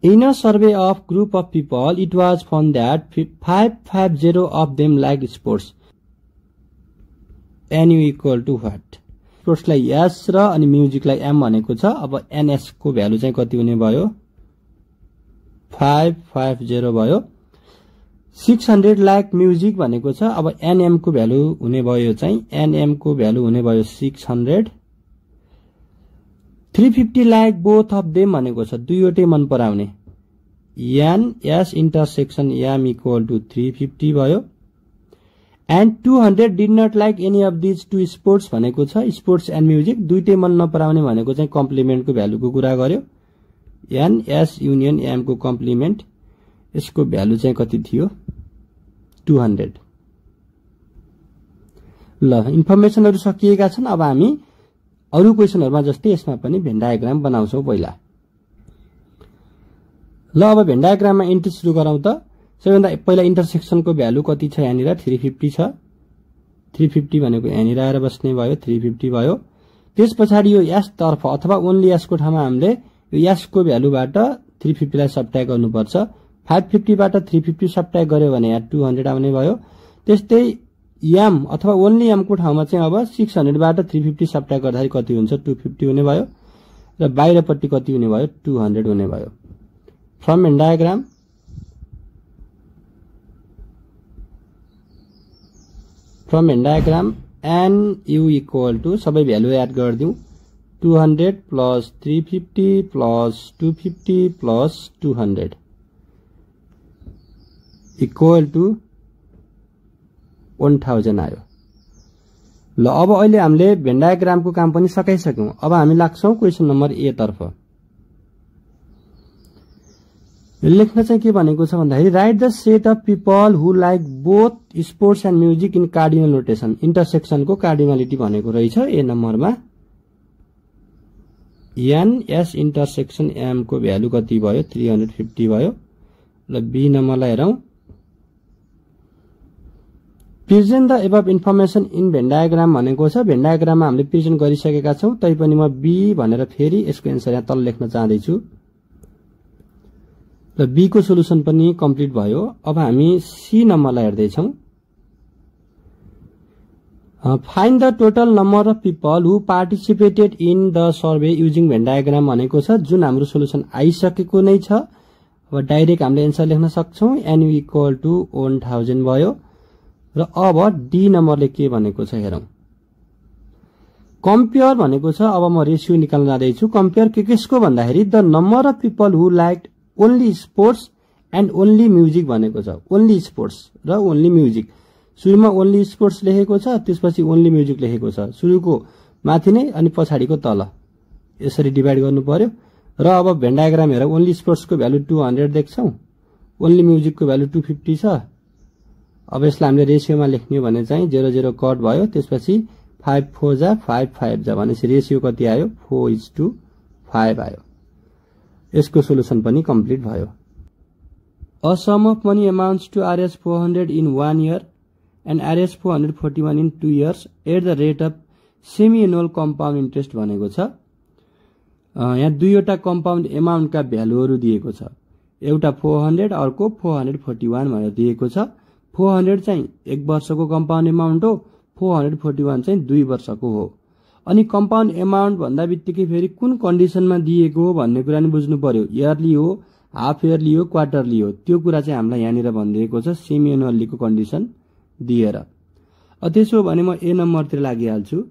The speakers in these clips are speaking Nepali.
In a survey of group of people, it was found that 550 of them liked sports. NU equal to what? Sports लाई S र अनि म्युजिक लाई M भनेको छ। अब NS को भ्यालु चाहिँ कति हुने भयो? 550 भयो। 600 लाइक म्युजिक भनेको छ। अब NM को भ्यालु हुने भयो चाहिँ NM को भ्यालु हुने भयो 600। 350 लाइक बोथ अफ देम भनेको छ दुईवटै मन पराउने। NS intersection M equal to 350 भयो। And 200 did not like any of these two sports भनेको छ। स्पोर्ट्स एन्ड म्युजिक दुईटै मन नपराउने भनेको चाहिँ कम्प्लिमेन्ट को भ्यालु को कुरा गर्यो। NS युनियन M को कम्प्लिमेन्ट, यसको भ्यालु चाहिँ कति थियो? 200। ल इन्फर्मेसनहरु सकिएका छन्। अब हामी अरु क्वेशनहरुमा जस्तै यसमा पनि भेन डायग्राम बनाउँछौं पहिला। ल अब भेन डायग्राममा एन्ट्री सुरु गरौँ त। सबैभन्दा पहिला इन्टरसेक्सन को भ्यालु कति छ यहाँनिर? 350 छ। 350 भनेको यहाँनिर आएर बस्ने भयो, 350 भयो। त्यसपछि यो S तर्फ अथवा ओन्ली S को ठाउँमा हामीले यो S को भ्यालुबाट 350 लाई सबट्र्याक्ट गर्नुपर्छ। 550 बाट 350 सबट्र्याक्ट गर्यो भने यहाँ 200 आउने भयो। त्यस्तै M अथवा ओन्ली M को ठाउँमा चाहिँ अब 600 बाट 350 सबट्र्याक्ट गर्दाखेरि कति हुन्छ? 250 हुने भयो र बाहिरपट्टि कति हुने भयो? 200 हुने भयो। From Venn diagram NU equal to सबै भ्यालु एड गर्दियौ 200 plus 350 plus 250 plus 200 equal to 1000 आयो। ल अब अहिले हामीले भेन डायग्राम को काम पनि सकाइसक्यौं। अब हामी लाग्छौं क्वेशन नम्बर A तर्फ। लेख्न चाहिँ के भनेको छ भन्दाखेरि right the set of people who like both sports and music in cardinal notation. Intersection को कार्डिनलिटी भनेको रहेछ A नम्बरमा। NS इन्टरसेक्सन M को भ्यालु कति भयो? 350 भयो। ल B नम्बरलाई हेरौं। Present the above information in van diagram भनेको छ। भेन डायग्राममा हामीले प्रेजेन्ट गरिसकेका छौं, तैपनि म B भनेर फेरि यसको एन्सर यहाँ तल लेख्न चाहदै छु। र B को सोलुसन पनि कम्प्लिट भयो। अब हामी C नम्बरलाई हेर्दै छौं। Find the total number of people who participated in the survey using van diagram भनेको छ, जुन हाम्रो सोलुसन आइसकेको नै छ। अब डाइरेक्ट हामीले एन्सर लेख्न सक्छौं। NU इक्वल टु 1000 भयो। र अब D नम्बरले के भनेको छ हेरौं। कम्पेयर भनेको छ। अब म रेशियो निकाल्न जाँदै छु। कम्पेयर केसको भन्दाखेरि the number of people who liked only sports and only music भनेको छ। ओन्ली स्पोर्ट्स र ओन्ली म्युजिक। सुरुमा ओन्ली स्पोर्ट्स लेखेको छ, त्यसपछि ओन्ली म्युजिक लेखेको छ। सुरुको माथि नै अनि पछाडिको तल यसरी डिभाइड गर्नु पर्यो। र अब भेन डायग्राम हेर, ओन्ली स्पोर्ट्स को भ्यालु 200 देख्छौं, ओन्ली म्युजिक को भ्यालु 250 छ। अब यसलाई हामीले रेशियोमा लेख्ने हो भने चाहिँ 00 कट भयो। त्यसपछि 5 4 जा 5 5 जा भनेपछि रेशियो कति आयो? 4:5 आयो। यसको सोलुसन पनि कम्प्लिट भयो। A sum of money amounts to RS 400 in 1 year and RS 441 in 2 years at the rate of semi annual compound interest भनेको छ। यहाँ दुईवटा कम्पाउन्ड एमाउन्टका भ्यालुहरू दिएको छ। एउटा 400 अर्को 441 भनेर दिएको छ। 400 चाहिँ 1 वर्षको कम्पाउन्ड एमाउन्ट हो, 441 चाहिँ 2 वर्षको हो। अनि कम्पाउन्ड एमाउन्ट भन्दा बित्तिकै फेरि कुन कन्डिसनमा दिएको हो भन्ने कुरा नि बुझ्नु पर्यो। इयरली हो, हाफ इयरली हो, क्वार्टरली हो, त्यो कुरा चाहिँ हामीलाई यहाँनिर भनिदिएको छ सेमी एनुअली को कन्डिसन दिएर। त्यसो भने म A नम्बरतिर लागिहाल्छु।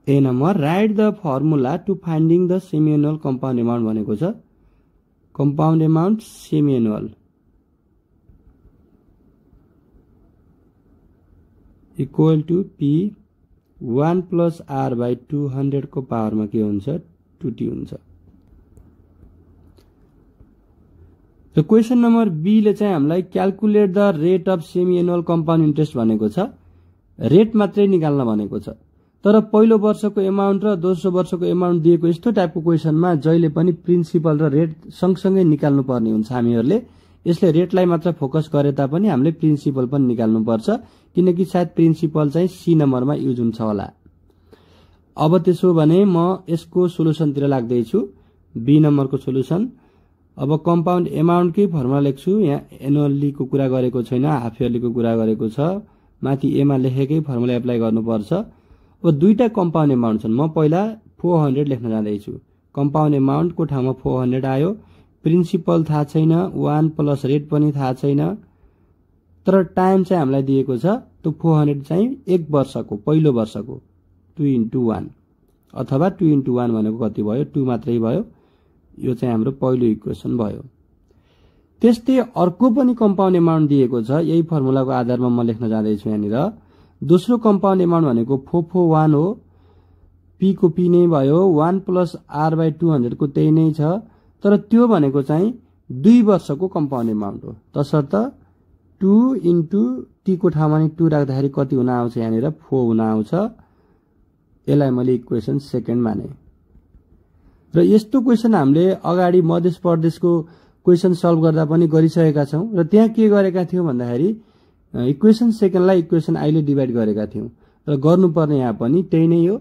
A number write the formula to finding the semi annual compound amount भनेको छ। Compound amount semi annual equal to P 1 plus R by 200 को पावरमा के हुन्छ? 2T हुन्छ। र क्वेशन नम्बर B ले चाहिँ हामीलाई calculate the rate of semi annual compound interest भनेको छ। रेट मात्रै निकाल्न भनेको छ। तर पहिलो वर्षको एमाउन्ट र दोस्रो वर्षको एमाउन्ट दिएको यस्तो टाइपको क्वेशनमा जहिले पनि प्रिन्सिपल र रेट सँगसँगै निकाल्नु पर्ने हुन्छ हामीहरूले। यसले रेटलाई मात्र फोकस गरे तापनि हामीले प्रिन्सिपल पनि निकाल्नु पर्छ, किनकि सायद प्रिन्सिपल चाहिँ C नम्बरमा युज हुन्छ होला। अब त्यसो भने म यसको सोलुसनतिर लाग्दै छु। B नम्बरको सोलुसन अब कम्पाउन्ड एमाउन्टकै फर्मुला लेख्छु। यहाँ एनुअल्लीको कुरा गरेको छैन, हाफ इयरलीको कुरा गरेको छ। माथि एमा लेखेकै फर्मुला एप्लाई गर्नुपर्छ। अब दुईटा कम्पाउन्ड एमाउन्ट छन्। म पहिला 400 लेख्न जाँदैछु। कम्पाउन्ड एमाउन्टको ठाउँमा 400 आयो। प्रिन्सिपल थाहा छैन, 1 प्लस रेट पनि थाहा छैन, तर टाइम चाहिँ हामीलाई दिएको छ। त्यो 400 चाहिँ 1 वर्षको, पहिलो वर्षको 2 × 1 अथवा 2 × 1 भनेको कति भयो? 2 मात्रै भयो। यो चाहिँ हाम्रो पहिलो इक्वेसन भयो। त्यस्तै अर्को पनि कम्पाउन्ड एमाउन्ट दिएको छ। यही फर्मुलाको आधारमा म लेख्न जाँदैछु यहाँनिर। दोस्रो कम्पाउन्ड एमाउन्ट भनेको 441 हो। पी को पी नै भयो। 1 प्लस r/200 को त्यही नै छ, तर त्यो भनेको चाहिँ 2 वर्षको कम्पाउन्ड एमाउन्ट हो। तसर्थ 2 × t को ठाउँमा नि 2 राख्दाखेरि कति हुन आउँछ? यहाँनिर 4 हुन आउँछ। यसलाई मैले इक्वेसन सेकेन्ड माने। र यस्तो क्वेसन हामीले अगाडि मध्य प्रदेशको क्वेसन सल्भ गर्दा पनि गरिसकेका छौं। र त्यहाँ के गरेका थियौं भन्दाखेरि इक्वेसन सेकेन्डलाई इक्वेसन आईले डिभाइड गरेका थियौं। र गर्नुपर्ने यहाँ पनि त्यही नै हो।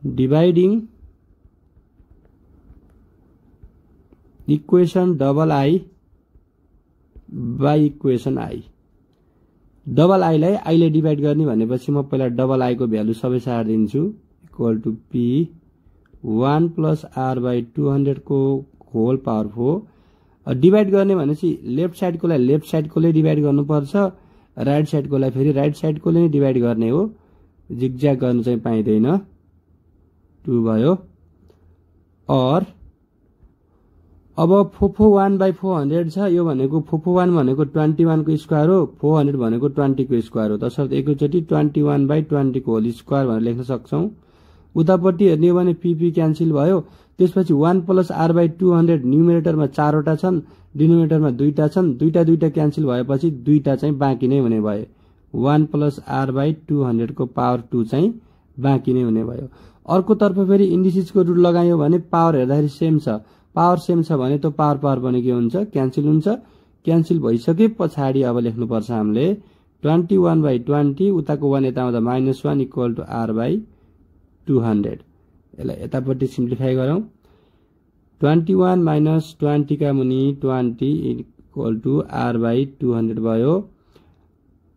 Dividing equation double I by equation I. Double आईलाई आईले डिभाइड गर्ने भनेपछि म पहिला डबल आई को भ्यालु सबै सार्दिन्छु। Equal to P 1 plus r/200 को होल पावर 4। डिभाइड गर्ने भनेपछि लेफ्ट साइडकोलाई लेफ्ट साइडकोले डिभाइड गर्नुपर्छ, राइट साइडकोलाई फेरि राइट साइडकोले नै डिभाइड गर्ने हो। जिगज्याग गर्नु चाहिँ पाइँदैन। 2 भयो। और अब 441/400 छ। यो भनेको 441 भनेको 21 को स्क्वायर हो, 400 भनेको 20 को स्क्वायर हो। तसर्थ एकैचोटि 21/20 को होल स्क्वायर भनेर लेख्न सक्छौं। उतापट्टि हेर्ने हो भने पीपी क्यान्सल भयो। त्यसपछि 1 प्लस r/200 न्युमेरेटरमा 4 वटा छन्, डिनोमिनेटरमा 2 टा छन्। दुईटा क्यान्सल भएपछि 2 टा चाहिँ बाँकी नै हुने भयो। 1 प्लस r/200 को पावर 2 चाहिँ बाँकी नै हुने भयो। अर्कोतर्फ फेरि इन्डिसिसको रुल लगायो भने पावर हेर्दाखेरि सेम छ। पावर सेम छ भने त्यो पावर पनि के हुन्छ? क्यान्सल हुन्छ। क्यान्सल भइसके पछाडि अब लेख्नुपर्छ हामीले 21/20 उताको 1 यता आउँदा -1 इक्वल टु r/200। यसलाई यतापट्टि सिम्प्लिफाई गरौँ। 21 - 20 का मुनि 20 इक्वल टु r/200 भयो।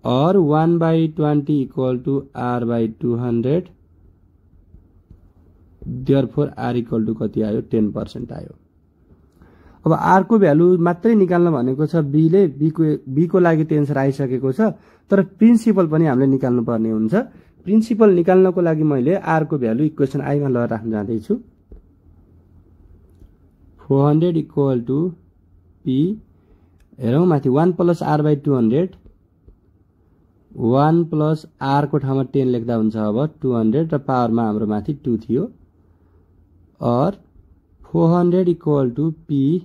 Or 1/20 equal to r/200। Therefore r equal to कति आयो? 10% आयो। अब r को भ्यालु मात्रै निकाल्न भनेको छ b ले। b को लागि त एन्सर आइसकेको छ, तर प्रिन्सिपल पनि हामीले निकाल्नु पर्ने हुन्छ। प्रिन्सिपल निकाल्नको लागि मैले r को भ्यालु इक्वेसन आई मा लगाएर राख्न जाँदैछु। 400 इक्वल टु p हेरौं माथि 1 प्लस r/200 1 प्लस r को ठाउँमा 10 लेख्दा हुन्छ अब 200 र पावरमा हाम्रो माथि 2 थियो। और 400 इक्वल टु p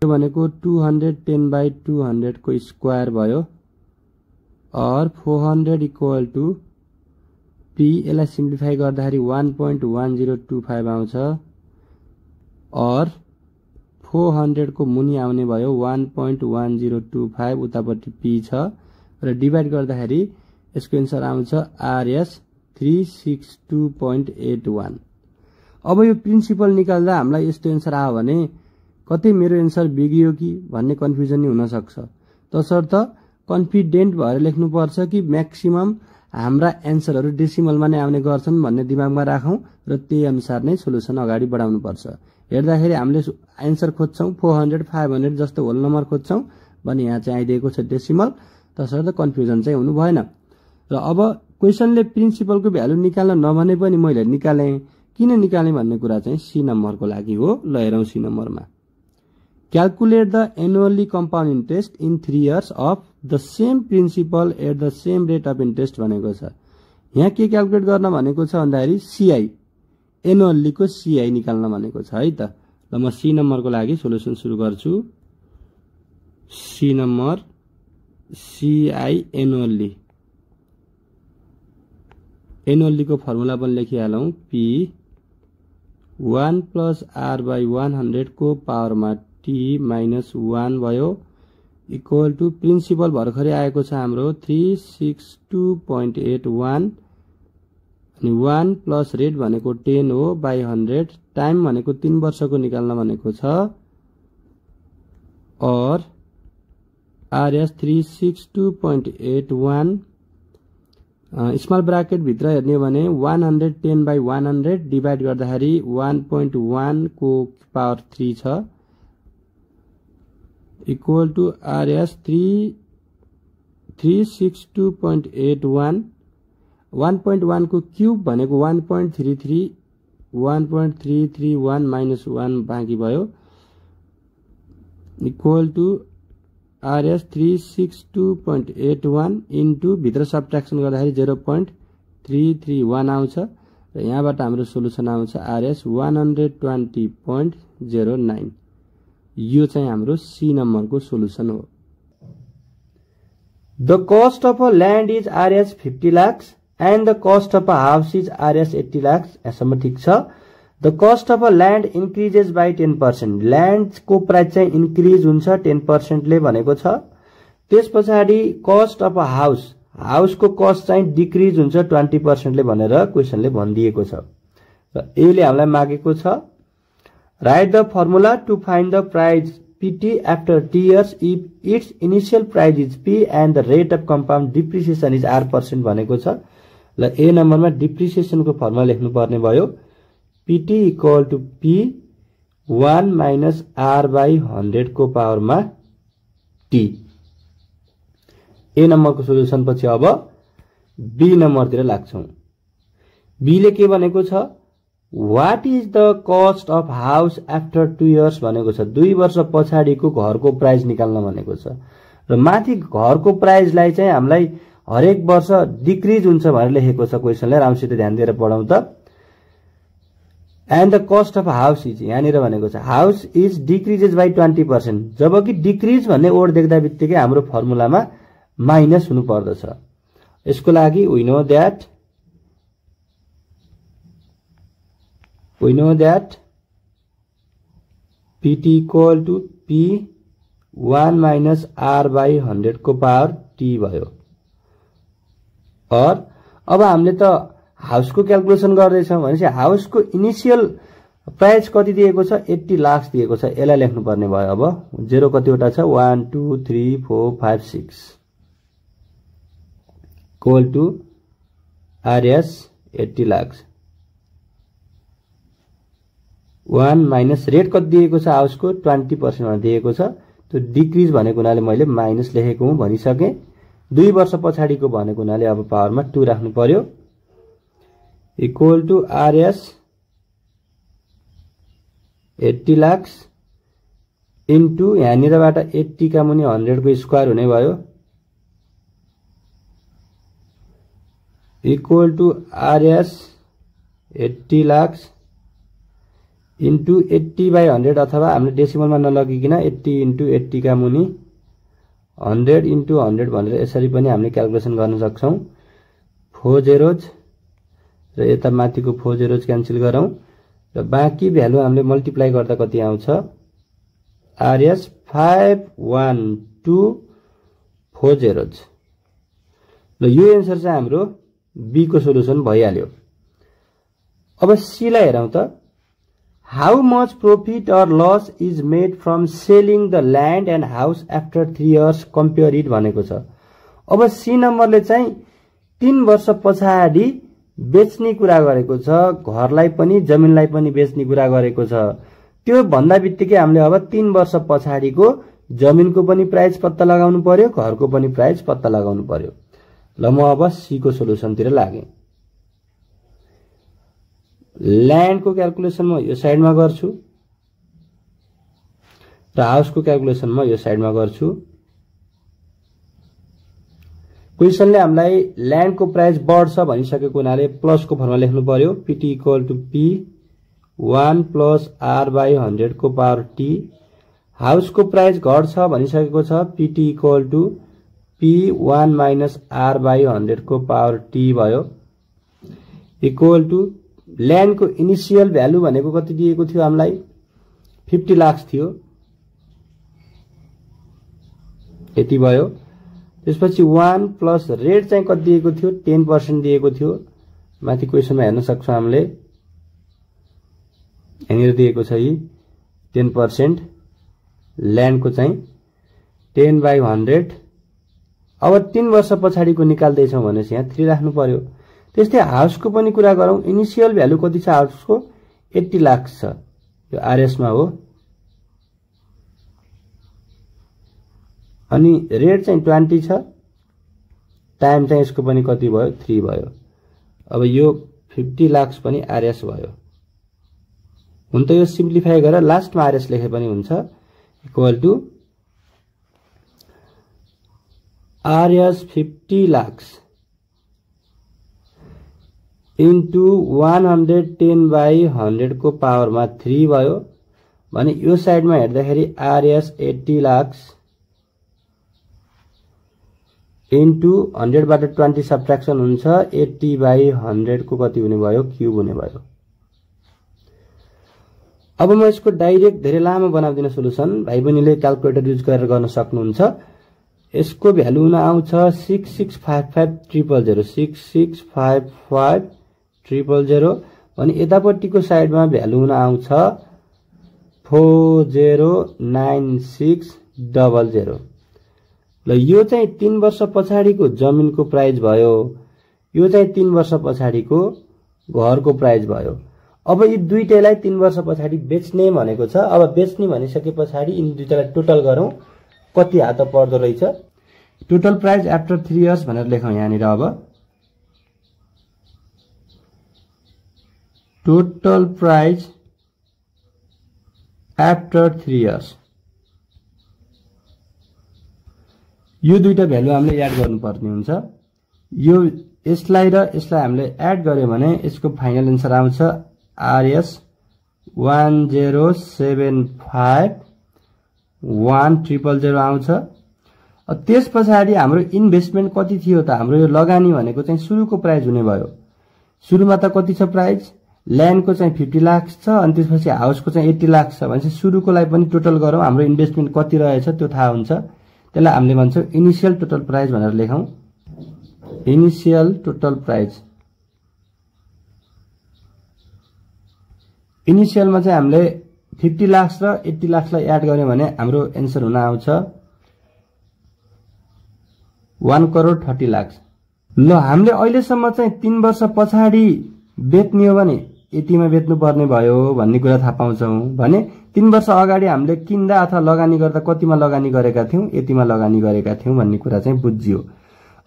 भनेको 210/200 को स्क्वायर भयो। और 400 इक्वल टु p यसलाई सिम्प्लिफाई गर्दाखेरि 1.1025 आउँछ। और 400 को मुनि आउने भयो 1.1025 उतापट्टि p छ। र डिभाइड गर्दाखेरि यसको एन्सर आउँछ RS 362.81। अब यो प्रिन्सिपल निकाल्दा हामीलाई यस्तो एन्सर आयो भने कतै मेरो एन्सर बिग्रियो कि भन्ने कन्फ्युजन नि हुन सक्छ। तसर्थ कन्फिडेन्ट भएर लेख्नुपर्छ कि म्याक्सिमम हाम्रा एन्सरहरू डेसिमलमा नै आउने गर्छन् भन्ने दिमागमा राखौं र त्यही अनुसार नै सोलुसन अगाडि बढाउनु पर्छ। हेर्दाखेरि हामीले एन्सर खोज्छौं 400 500 जस्तो होल नम्बर खोज्छौं भने यहाँ चाहिँ आइदिएको छ डेसिमल। तसर्थ कन्फ्युजन चाहिँ हुनु भएन। र अब क्वेशनले प्रिन्सिपलको भ्यालु निकाल्न नभने पनि मैले निकाले। किन निकाल्ने भन्ने कुरा चाहिँ सी नम्बरको लागि हो। ल हेरौं सी नम्बरमा। Calculate the annually compound interest in 3 years of the same principal at the same rate of interest भनेको छ। यहाँ के क्याल्कुलेट गर्न भनेको छ भन्दाखेरि सीआई एनुअली को सीआई निकाल्न भनेको छ है त। ल म सी नम्बरको लागि सोलुसन सुरु गर्छु। C number CI annually. Annually को फर्मुला पनि लेखिहालौं। p 1 प्लस r/100 को पावरमा t माइनस 1 भयो इक्वल टु प्रिन्सिपल भर्खरै आएको छ हाम्रो 362.81 अनि 1 प्लस रेट भनेको 10 हो बाई 100 टाइम भनेको 3 वर्षको निकाल्न भनेको छ or RS 362.81 स्मल ब्राकेट भित्र हेर्ने हो भने 110/100 डिभाइड गर्दाखेरि 1.1 को पावर 3 छ इक्वल टु RS 362.81 1.1 को क्यूब भनेको 1.331 माइनस 1 बाँकी भयो इक्वल टु RS 362.81 इन्टु भित्र सब्ट्र्याक्सन गर्दाखेरि 0.331 आउँछ र यहाँबाट हाम्रो सोलुसन आउँछ RS 120.09 यो चाहिँ हाम्रो सी नम्बरको सोलुसन हो the cost of a land is RS 50 lakhs and the cost of a house is RS 80 lakhs यसम्म ठीक छ The cost of a land increases by 10%. Land को प्राइस चाहिँ इन्क्रिज हुन्छ 10% ले भनेको छ त्यसपछि cost of a house को cost चाहिँ डिक्रिज हुन्छ 20% ले भनेर क्वेशनले भनिदिएको छ र यसले हामीलाई मागेको छ Write the formula to find the price PT after 2 years if its initial price is P and the rate of compound depreciation is R% भनेको छ ल ए नम्बरमा डिप्रिसिएसन को फर्मुला लेख्नु पर्ने भयो PT equal to P 1 minus R by 100 को पावर में T ए नंबर को सोल्युसन पछि अब बी नंबर तिर लाग्छौं बी ले के भनेको छ What is the cost of house after 2 years भनेको छ 2 वर्ष पछाडीको घरको प्राइस निकाल्न भनेको छ र माथि घरको प्राइसलाई चाहिँ हामीलाई हरेक वर्ष डिक्रिज हुन्छ भनेर लेखेको छ क्वेशनले राम्रोसित ध्यान दिएर पढौं त And the cost of a house is यहाँनिर भनेको छ house is decreases by 20% जबकि डिक्रिज भन्ने वर्ड देख्दा बित्तिकै हाम्रो फर्मुलामा माइनस हुनु पर्दछ यसको लागि we know that PT equal to P 1 minus R by 100 को पावर T भयो और अब हामीले त हाउस को क्याल्कुलेसन गर्दैछौं भनेपछि हाउस को इनिशियल प्राइस कति दिएको छ 80 लाख दिएको छ यसलाई लेख्नु पर्ने भयो अब जेरो कतिवटा छ 1 2 3 4 5 6 equal to RS 80 lakh 1 minus rate कति दिएको छ हाउस को 20% मा दिएको छ त्यो डिक्रिज भनेको हुनाले मैले माइनस लेखेको हुँ भनिसके 2 वर्ष पछाडीको भनेको हुनाले अब पावरमा 2 राख्नु पर्यो equal to RS 80 lakhs into यहाँनिरबाट 80 का मुनि 100 को स्क्वायर हुने भयो equal to RS 80 lakhs into 80 by 100 अथवा हामीले डेसिमलमा नलगिकिन 80 into 80 का मुनि 100 into 100 भनेर यसरी पनि हामीले क्याल्कुलेसन गर्न सक्छौं 4 zeros र यता माथिको 4 zeros क्यान्सल गरौं र बाँकी भ्यालु हामीले मल्टिप्लाई गर्दा कति आउँछ RS 5124 ल यो एन्सर चाहिँ हाम्रो बी को सोलुसन भइहाल्यो अब सी लाई हेरौं त how much profit or loss is made from selling the land and house after 3 years compare it भनेको छ अब सी नम्बरले चाहिँ 3 वर्ष पछाडी बेच्ने कुरा गरेको छ घरलाई पनि जमिनलाई पनि बेच्ने कुरा गरेको छ त्यो भन्दा बित्तिकै हामीले अब 3 वर्ष पछाडीको जमिनको पनि प्राइस पत्ता लगाउनु पर्यो घरको पनि प्राइस पत्ता लगाउनु पर्यो ल म अब सी को सोलुसन तिर लागे ल्यान्ड को क्याल्कुलेसन म यो साइडमा गर्छु र हाउस को क्याल्कुलेसन म यो साइडमा गर्छु क्वेशनले हामीलाई ल्यान्ड को प्राइस बढ्छ भनिसकेको हुनाले प्लस को फर्मुला लेख्नु पर्यो PT equal to P 1 plus R by 100 को पावर T हाउस को प्राइस घट्छ भनिसकेको छ PT equal to P 1 minus R by 100 को पावर T भयो इक्वल टु ल्यान्ड को इनिशियल भ्यालु भनेको कति दिएको थियो हामीलाई 50 लाख थियो यति भयो त्यसपछि 1 प्लस रेट चाहिँ कति दिएको थियो 10% दिएको थियो माथि क्वेशनमा हेर्न सक्छौं हामीले यहाँनिर दिएको छ यी 10% ल्यान्डको चाहिँ 10/100। अब 3 वर्ष पछाडिको निकाल्दैछौँ भनेपछि यहाँ 3 राख्नु पर्यो। त्यस्तै हाउसको पनि कुरा गरौँ। इनिसियल भ्यालु कति छ हाउसको? 80 लाख छ, यो आरएसमा हो। अनि रेट चाहिँ 20 छ, टाइम चाहिँ यसको पनि कति भयो? 3 भयो। अब यो 50 लाख पनि आरएस भयो। हुन त यो सिम्प्लिफाई गरेर लास्टमा आरएस लेखे पनि हुन्छ, इक्वल टु आरएस 50 लाख इन्टु 110/100 को पावरमा 3 भयो भने यो साइडमा हेर्दाखेरि आरएस 80 लाख इन्टु 100 बाट 20 सब्ट्र्याक्सन हुन्छ 80/100 को कति हुने भयो? क्यूब हुने भयो। अब म यसको डाइरेक्ट धेरै लामो बनाउँदिन सोलुसन, भाइ बहिनीले क्याल्कुलेटर युज गरेर गर्न सक्नुहुन्छ। यसको भ्यालु हुन आउँछ 6655,000 6655,000 भने यतापट्टिको साइडमा भ्यालु हुन आउँछ 409600। ल यो चाहिँ 3 वर्ष पछाडिको जमिनको प्राइस भयो, यो चाहिँ 3 वर्ष पछाडिको घरको प्राइस भयो। अब यी दुईटैलाई 3 वर्ष पछाडि बेच्ने भनेको छ। अब बेच्ने भनिसके पछाडि यिनी दुईटालाई टोटल गरौँ कति हात पर्दो रहेछ। टोटल प्राइस आफ्टर 3 इयर्स भनेर लेखौँ यहाँनिर। अब टोटल प्राइस आफ्टर 3 इयर्स, यो दुईटा भ्यालु हामीले एड गर्नुपर्ने हुन्छ। यो यसलाई र यसलाई हामीले एड गर्यो भने यसको फाइनल एन्सर आउँछ आरएस 10751,000 आउँछ। त्यस पछाडि हाम्रो इन्भेस्टमेन्ट कति थियो त? हाम्रो यो लगानी भनेको चाहिँ सुरुको प्राइस हुने भयो। सुरुमा त कति छ प्राइस? ल्यान्डको चाहिँ 50 लाख छ, अनि त्यसपछि हाउसको चाहिँ 80 लाख छ भनेपछि सुरुकोलाई पनि टोटल गरौँ, हाम्रो इन्भेस्टमेन्ट कति रहेछ त्यो थाहा हुन्छ। त्यसलाई हामीले भन्छौँ इनिशियल टोटल प्राइस भनेर लेखौँ। इनिशियल टोटल प्राइस, इनिशियलमा चाहिँ हामीले 50 लाख र 80 लाखलाई एड गर्यो भने हाम्रो एन्सर हुन आउँछ 1,30,00,000। ल हामीले अहिलेसम्म चाहिँ 3 वर्ष पछाडि बेच्ने हो भने यतिमा बेच्नु पर्ने भयो भन्ने कुरा थाहा पाउँछौँ। भने 3 वर्ष अगाडि हामीले किन्दा अथवा लगानी गर्दा कतिमा लगानी गरेका थियौँ? यतिमा लगानी गरेका थियौँ भन्ने कुरा चाहिँ बुझियो।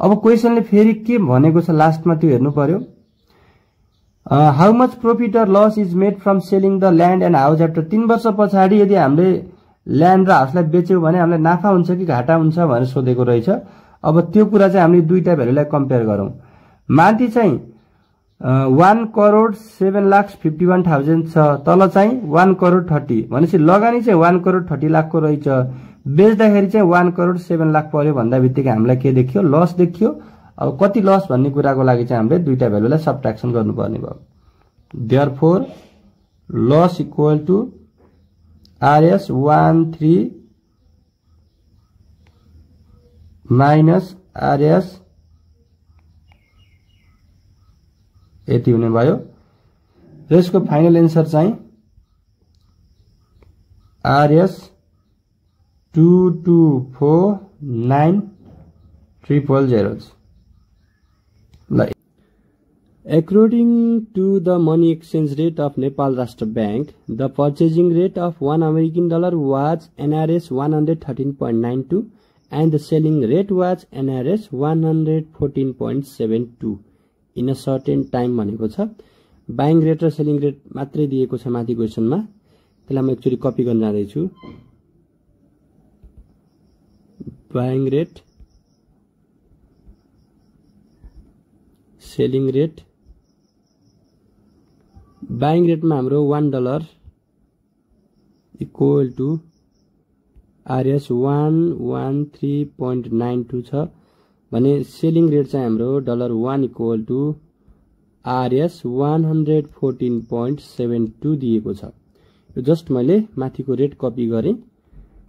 अब क्वेसनले फेरि के भनेको छ लास्टमा त्यो हेर्नु पर्यो। How much profit or loss is made from selling the land and house after. 3 वर्ष पछाडि यदि हामीले ल्यान्ड र हाउसलाई बेच्यौँ भने हामीलाई नाफा हुन्छ कि घाटा हुन्छ भनेर सोधेको रहेछ। अब त्यो कुरा चाहिँ हामीले दुईटा भ्यालुलाई कम्पेयर गरौँ। माथि चाहिँ 1,07,51,000 छ, तल चाहिँ 1,30,00,000 भनेपछि लगानी चाहिँ 1,30,00,000 को रहेछ। बेच्दाखेरि चाहिँ 1,07,00,000 पर्यो भन्दा बित्तिकै हामीलाई के देखियो? लस देखियो। अब कति लस भन्ने कुराको लागि चाहिँ हामीले दुईटा भ्यालुलाई सबट्र्याक्सन गर्नुपर्ने भयो। Therefore loss equal to RS 13 minus RS यति हुने भयो। र यसको फाइनल एन्सर चाहिँ RS 224,900,000। According to the money exchange rate of Nepal Rashtra Bank, the purchasing rate of $1 American was NRS 113.92 and the selling rate was NRS 114.72 in a certain time भनेको छ। बाइङ रेट र सेलिङ रेट मात्रै दिएको छ माथि क्वेसनमा। त्यसलाई म एकचोटि कपी गर्न जाँदैछु। Buying rate, selling rate, buying रेटमा हाम्रो $1 इक्वल टु आरएस 113.92 छ भने सेलिङ रेट चाहिँ हाम्रो $1 इक्वल टु आरएस 114.72 दिएको छ। यो जस्ट मैले माथिको रेट कपी गरेँ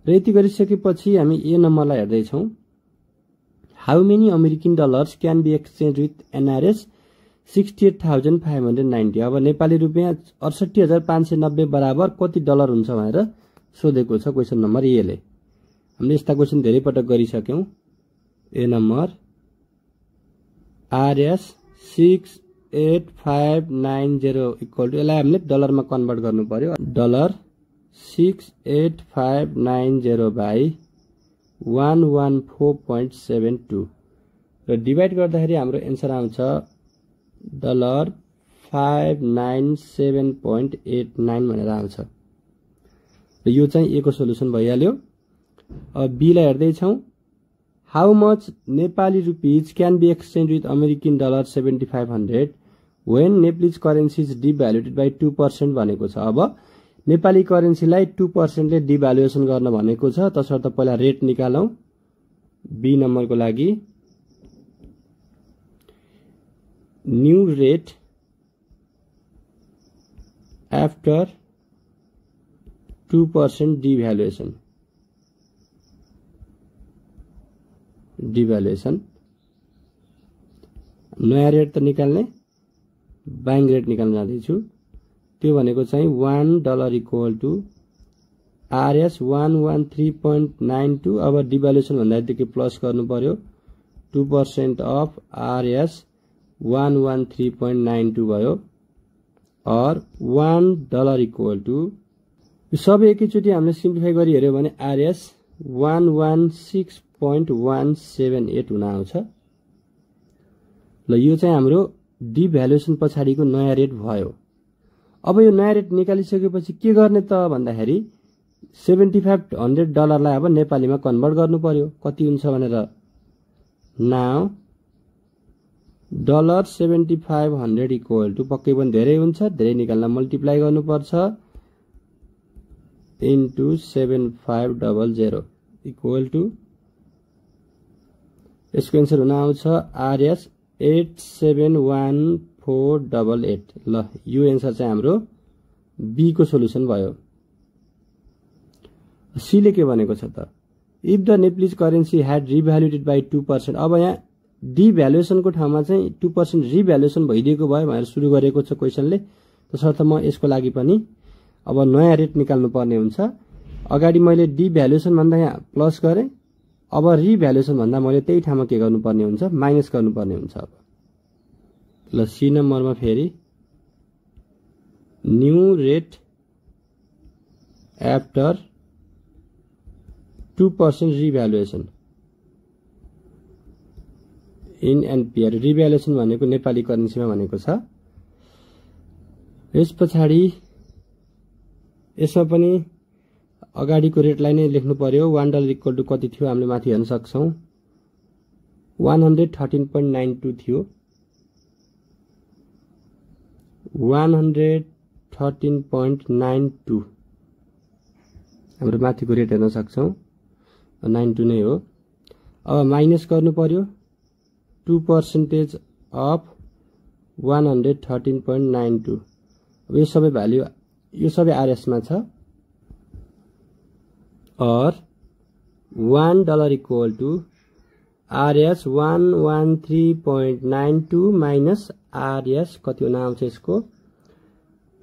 र यति गरिसकेपछि हामी ए नम्बरलाई हेर्दैछौँ। How many American dollars can be exchange with NRS 68,590। अब नेपाली रुपियाँ 68,590 बराबर कति डलर हुन्छ भनेर सोधेको छ क्वेशन नम्बर ए ले। हामीले यस्ता क्वेशन धेरै पटक गरिसक्यौं। ए नम्बर RS 68590 इक्वल टु यसलाई हामीले डलरमा कन्भर्ट गर्नु पर्यो। $68590 बाइ 114.72 र डिभाइड गर्दाखेरि हाम्रो एन्सर आउँछ $597.89 भनेर आउँछ। र यो चाहिँ ए को सोलुसन भइहाल्यो। अब बी लाई हेर्दै छौं। How much Nepali rupees can be exchange with American dollar 7500 when Nepalese currency is devalued by 2% भनेको छ। अब नेपाली करेन्सीलाई 2% ले डिभ्यालुएसन गर्न भनेको छ। तसर्थ पहिला रेट निकालौं। बी नम्बरको लागि न्यू रेट आफ्टर 2% डिभ्यालुएसन नयाँ रेट त निकाल्ने, बैंक रेट निकाल्न जाँदैछु। त्यो भनेको चाहिँ $1 इक्वल टु RS 113.92। अब डिभ्यालुएसन भन्दादेखि प्लस गर्नु पर्यो। 2% अफ RS 113.92 भयो। और $1 इक्वल टु यो सबै एकैचोटि हामीले सिम्प्लिफाई गरी हेर्यो भने RS 116.178 हुन आउँछ। ल यो चाहिँ हाम्रो डिभ्यालुएसन पछाडिको नयाँ रेट भयो। अब यो नयाँ रेट निकालिसकेपछि के गर्ने त भन्दाखेरि $7500 लाई अब नेपालीमा कन्भर्ट गर्नु पर्यो। कति हुन्छ भनेर नाउ $7500 इक्वल टु पक्कै पनि धेरै हुन्छ, धेरै निकाल्न मल्टिप्लाई गर्नुपर्छ इन्टु 7500 इक्वल टु यसको एन्सर हुन आउँछ RS 871488। ल यो एन्सर चाहिँ हाम्रो बी को सोलुसन भयो। सी ले के भनेको छ त if the Nepalese currency had revalued by 2%। अब यहाँ डिभ्यालुएसनको ठाउँमा चाहिँ 2% रिभ्यालुएसन भइदिएको भयो भनेर सुरु गरेको छ क्वेशनले। तसर्थ म यसको लागि पनि अब नयाँ रेट निकाल्नु पर्ने हुन्छ। अगाडि मैले डिभ्यालुएसन भन्दा यहाँ प्लस गरे, अब रिभ्यालुएसन भन्दा मैले त्यही ठाउँमा के गर्नुपर्ने हुन्छ, माइनस गर्नुपर्ने हुन्छ। अब ल सी नम्बरमा फेरि new rate after 2% revaluation in NPR। Revaluation भनेको नेपाली करेन्सीमा भनेको छ। यस पछाडि यसमा पनि अगाडिको रेटलाई नै लेख्नु पर्यो। $1 इक्वल टु कति थियो हामीले माथि हेर्न सक्छौं 113.92 थियो। 113.92 हाम्रो माथिको रेट हेर्न सक्छौं 92 नै हो। अब माइनस गर्नु पर्यो 2% अफ 113.92। अब यो सबै भ्यालु यो सबै RS मा छ। Or $1 equal to RS 113.92 minus RS कति हुन आउँछ यसको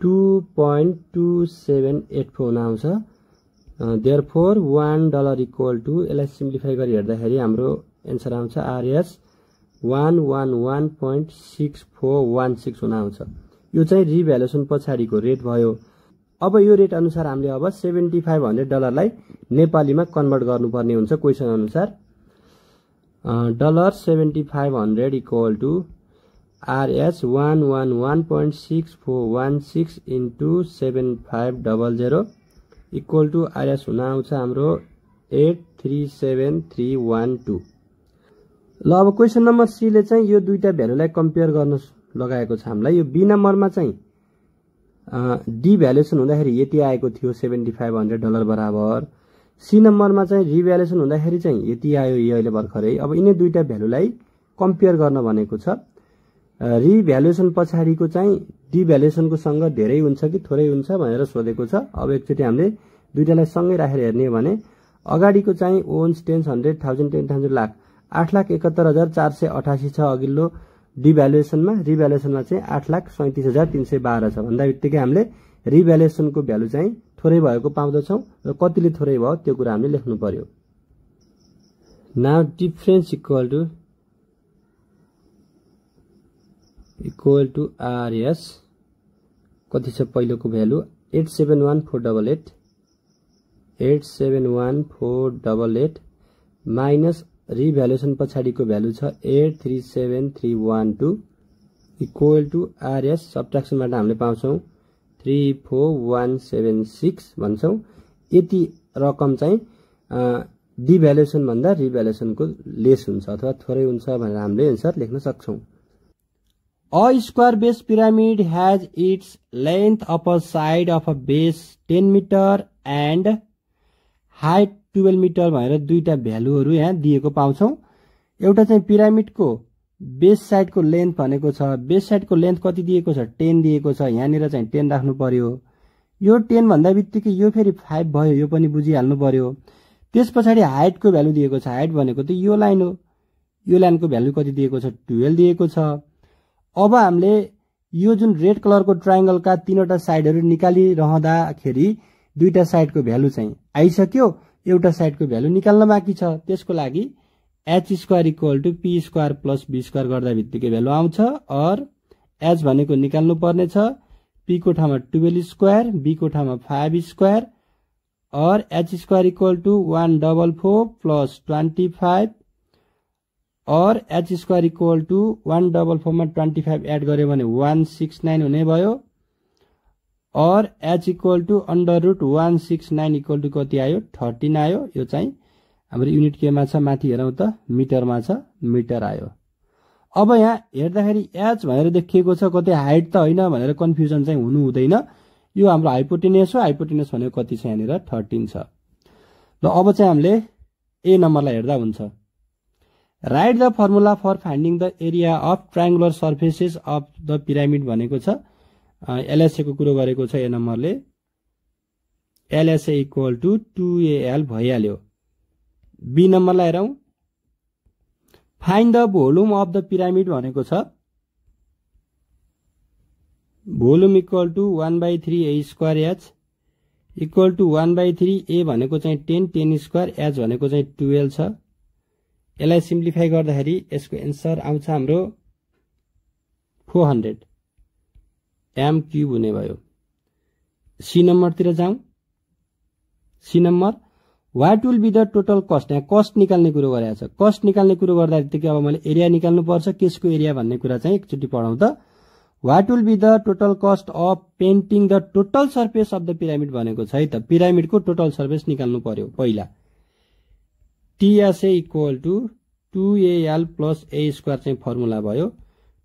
2.2784 हुन आउँछ। देयरफोर $1 इक्वल टु यसलाई सिम्प्लिफाई गरी हेर्दाखेरि हाम्रो एन्सर आउँछ RS 111.6416 हुन आउँछ। यो चाहिँ रिभ्यालुएसन पछाडिको रेट भयो। अब यो रेट अनुसार हामीले अब $7500 लाई नेपालीमा कन्भर्ट गर्नुपर्ने हुन्छ क्वेशन अनुसार। $7500 equal to RS 111.6416 into 7500 equal to RS हुन आउँछ हाम्रो 837312। ल अब क्वेशन नम्बर सी ले चाहिँ यो दुईटा भ्यालुलाई कम्पेयर गर्न लगाएको छ हामीलाई। यो बी नम्बरमा चाहिँ डिभ्यालुएसन हुँदाखेरि यति आएको थियो $7500 बराबर। सी नम्बरमा चाहिँ रिभ्यालुएसन हुँदाखेरि चाहिँ यति आयो अहिले भर्खरै। अब यिनै दुईटा भ्यालुलाई कम्पेयर गर्न भनेको छ। रिभ्यालुएसन पछाडिको चाहिँ डिभ्यालुएसनको सँग धेरै हुन्छ कि थोरै हुन्छ भनेर सोधेको छ। अब एकचोटि हामीले दुईटालाई सँगै राखेर हेर्ने भने अगाडिको चाहिँ ओन्स, टेन्स, 100, 1000, 10,000 लाख 8,71,488 छ अघिल्लो डिभ्यालुएसनमा। रिभ्यालुएसनमा चाहिँ 8,37,312 छ। भन्दा बित्तिकै हामीले रिभ्यालुएसनको भ्यालु चाहिँ थोरै भएको पाउँदछौं र कतिले थोरै भयो त्यो कुरा हामीले लेख्नु पर्यो। Now difference equal to RS कति छ पहिलोको भ्यालु 871488 871488 माइनस रिभ्यालुएसन पछाडिको भ्यालु छ 837312 इक्वल टु आरएस सबट्र्याक्सनबाट हामीले पाउँछौं 34176 भन्छौं। यति रकम चाहिँ डिभ्यालुएसन भन्दा रिभ्यालुएसनको लेस हुन्छ अथवा थोरै हुन्छ भनेर हामीले एन्सर लेख्न सक्छौं। A square base pyramid has its length upper side of a base 10 meter and height 12 meter भनेर दुईटा भ्यालुहरु यहाँ दिएको पाउँछौं। एउटा चाहिँ पिरामिडको बेस साइडको लेन्थ भनेको छ, बेस साइडको लेन्थ कति दिएको छ 10 दिएको छ, यहाँनिर चाहिँ 10 राख्नु पर्यो। यो 10 भन्दा बित्तिकै यो फेरि 5 भयो, यो पनि बुझिहाल्नु पर्यो। त्यसपछि हाइटको भ्यालु दिएको छ, हाइट भनेको त यो लाइन हो, यो लाइनको भ्यालु कति दिएको छ 12 दिएको छ। अब हामीले यो जुन रेड कलरको ट्रायंगलका तीनवटा साइडहरु निकालिरहँदाखेरि दुईटा साइडको भ्यालु चाहिँ आइसक्यो, एउटा साइडको भ्यालु निकाल्न बाँकी छ। त्यसको लागि h square equal to p square plus b square गर्दा बित्तिकै भ्यालु आउँछ। और h भनेको निकाल्नु पर्ने छ p को ठाउँमा 12 स्क्वायर, b को ठाउँमा 5 square or h square equal to 144 plus 25 or h square equal to 144 मा 25 एड गर्यो भने 169 हुने भयो। Or h equal to under root 169 equal to कति आयो 13 आयो। यो चाहिँ हाम्रो युनिट केमा छ माथि हेरौं त मिटरमा छ, मिटर आयो। अब यहाँ हेर्दाखेरि h भनेर देखिएको छ, कतै हाइट त हैन भनेर कन्फ्युजन चाहिँ हुनु हुँदैन। यो हाम्रो हाइपोटेनस हो, हाइपोटेनस भनेको कति छ यहाँनिर 13 छ। ल अब चाहिँ हामीले ए नम्बरलाई हेर्दा हुन्छ। Write the formula for finding the area of triangular surfaces of the pyramid भनेको छ। एलएसए को कुरो गरेको छ ए नम्बरले। एलएसए इक्वल टु 2AL भइहाल्यो। बी नम्बरलाई हेरौं। Find the volume of the pyramid भनेको छ। Volume equal to 1/3 a square h equal to 1/3 a भनेको चाहिँ 10 स्क्वायर, h भनेको चाहिँ 12 छ। यसलाई सिम्प्लिफाई गर्दाखेरि यसको एन्सर आउँछ हाम्रो 400 m क्यूब हुने भयो। सी नम्बरतिर जाउँ। C number what will be the total cost. यहाँ कस्ट निकाल्ने कुरो गरेको छ। कस्ट निकाल्ने कुरो गर्दाखेरि अब मैले एरिया निकाल्नु पर्छ। केसको एरिया भन्ने कुरा चाहिँ एकचोटी पढौं त। What will be the total cost of painting the total surface of the pyramid भनेको छ है त। पिरामिडको टोटल सर्फेस निकाल्नु पर्यो पहिला। TSA equal to 2AL plus a square चाहिँ फर्मुला भयो।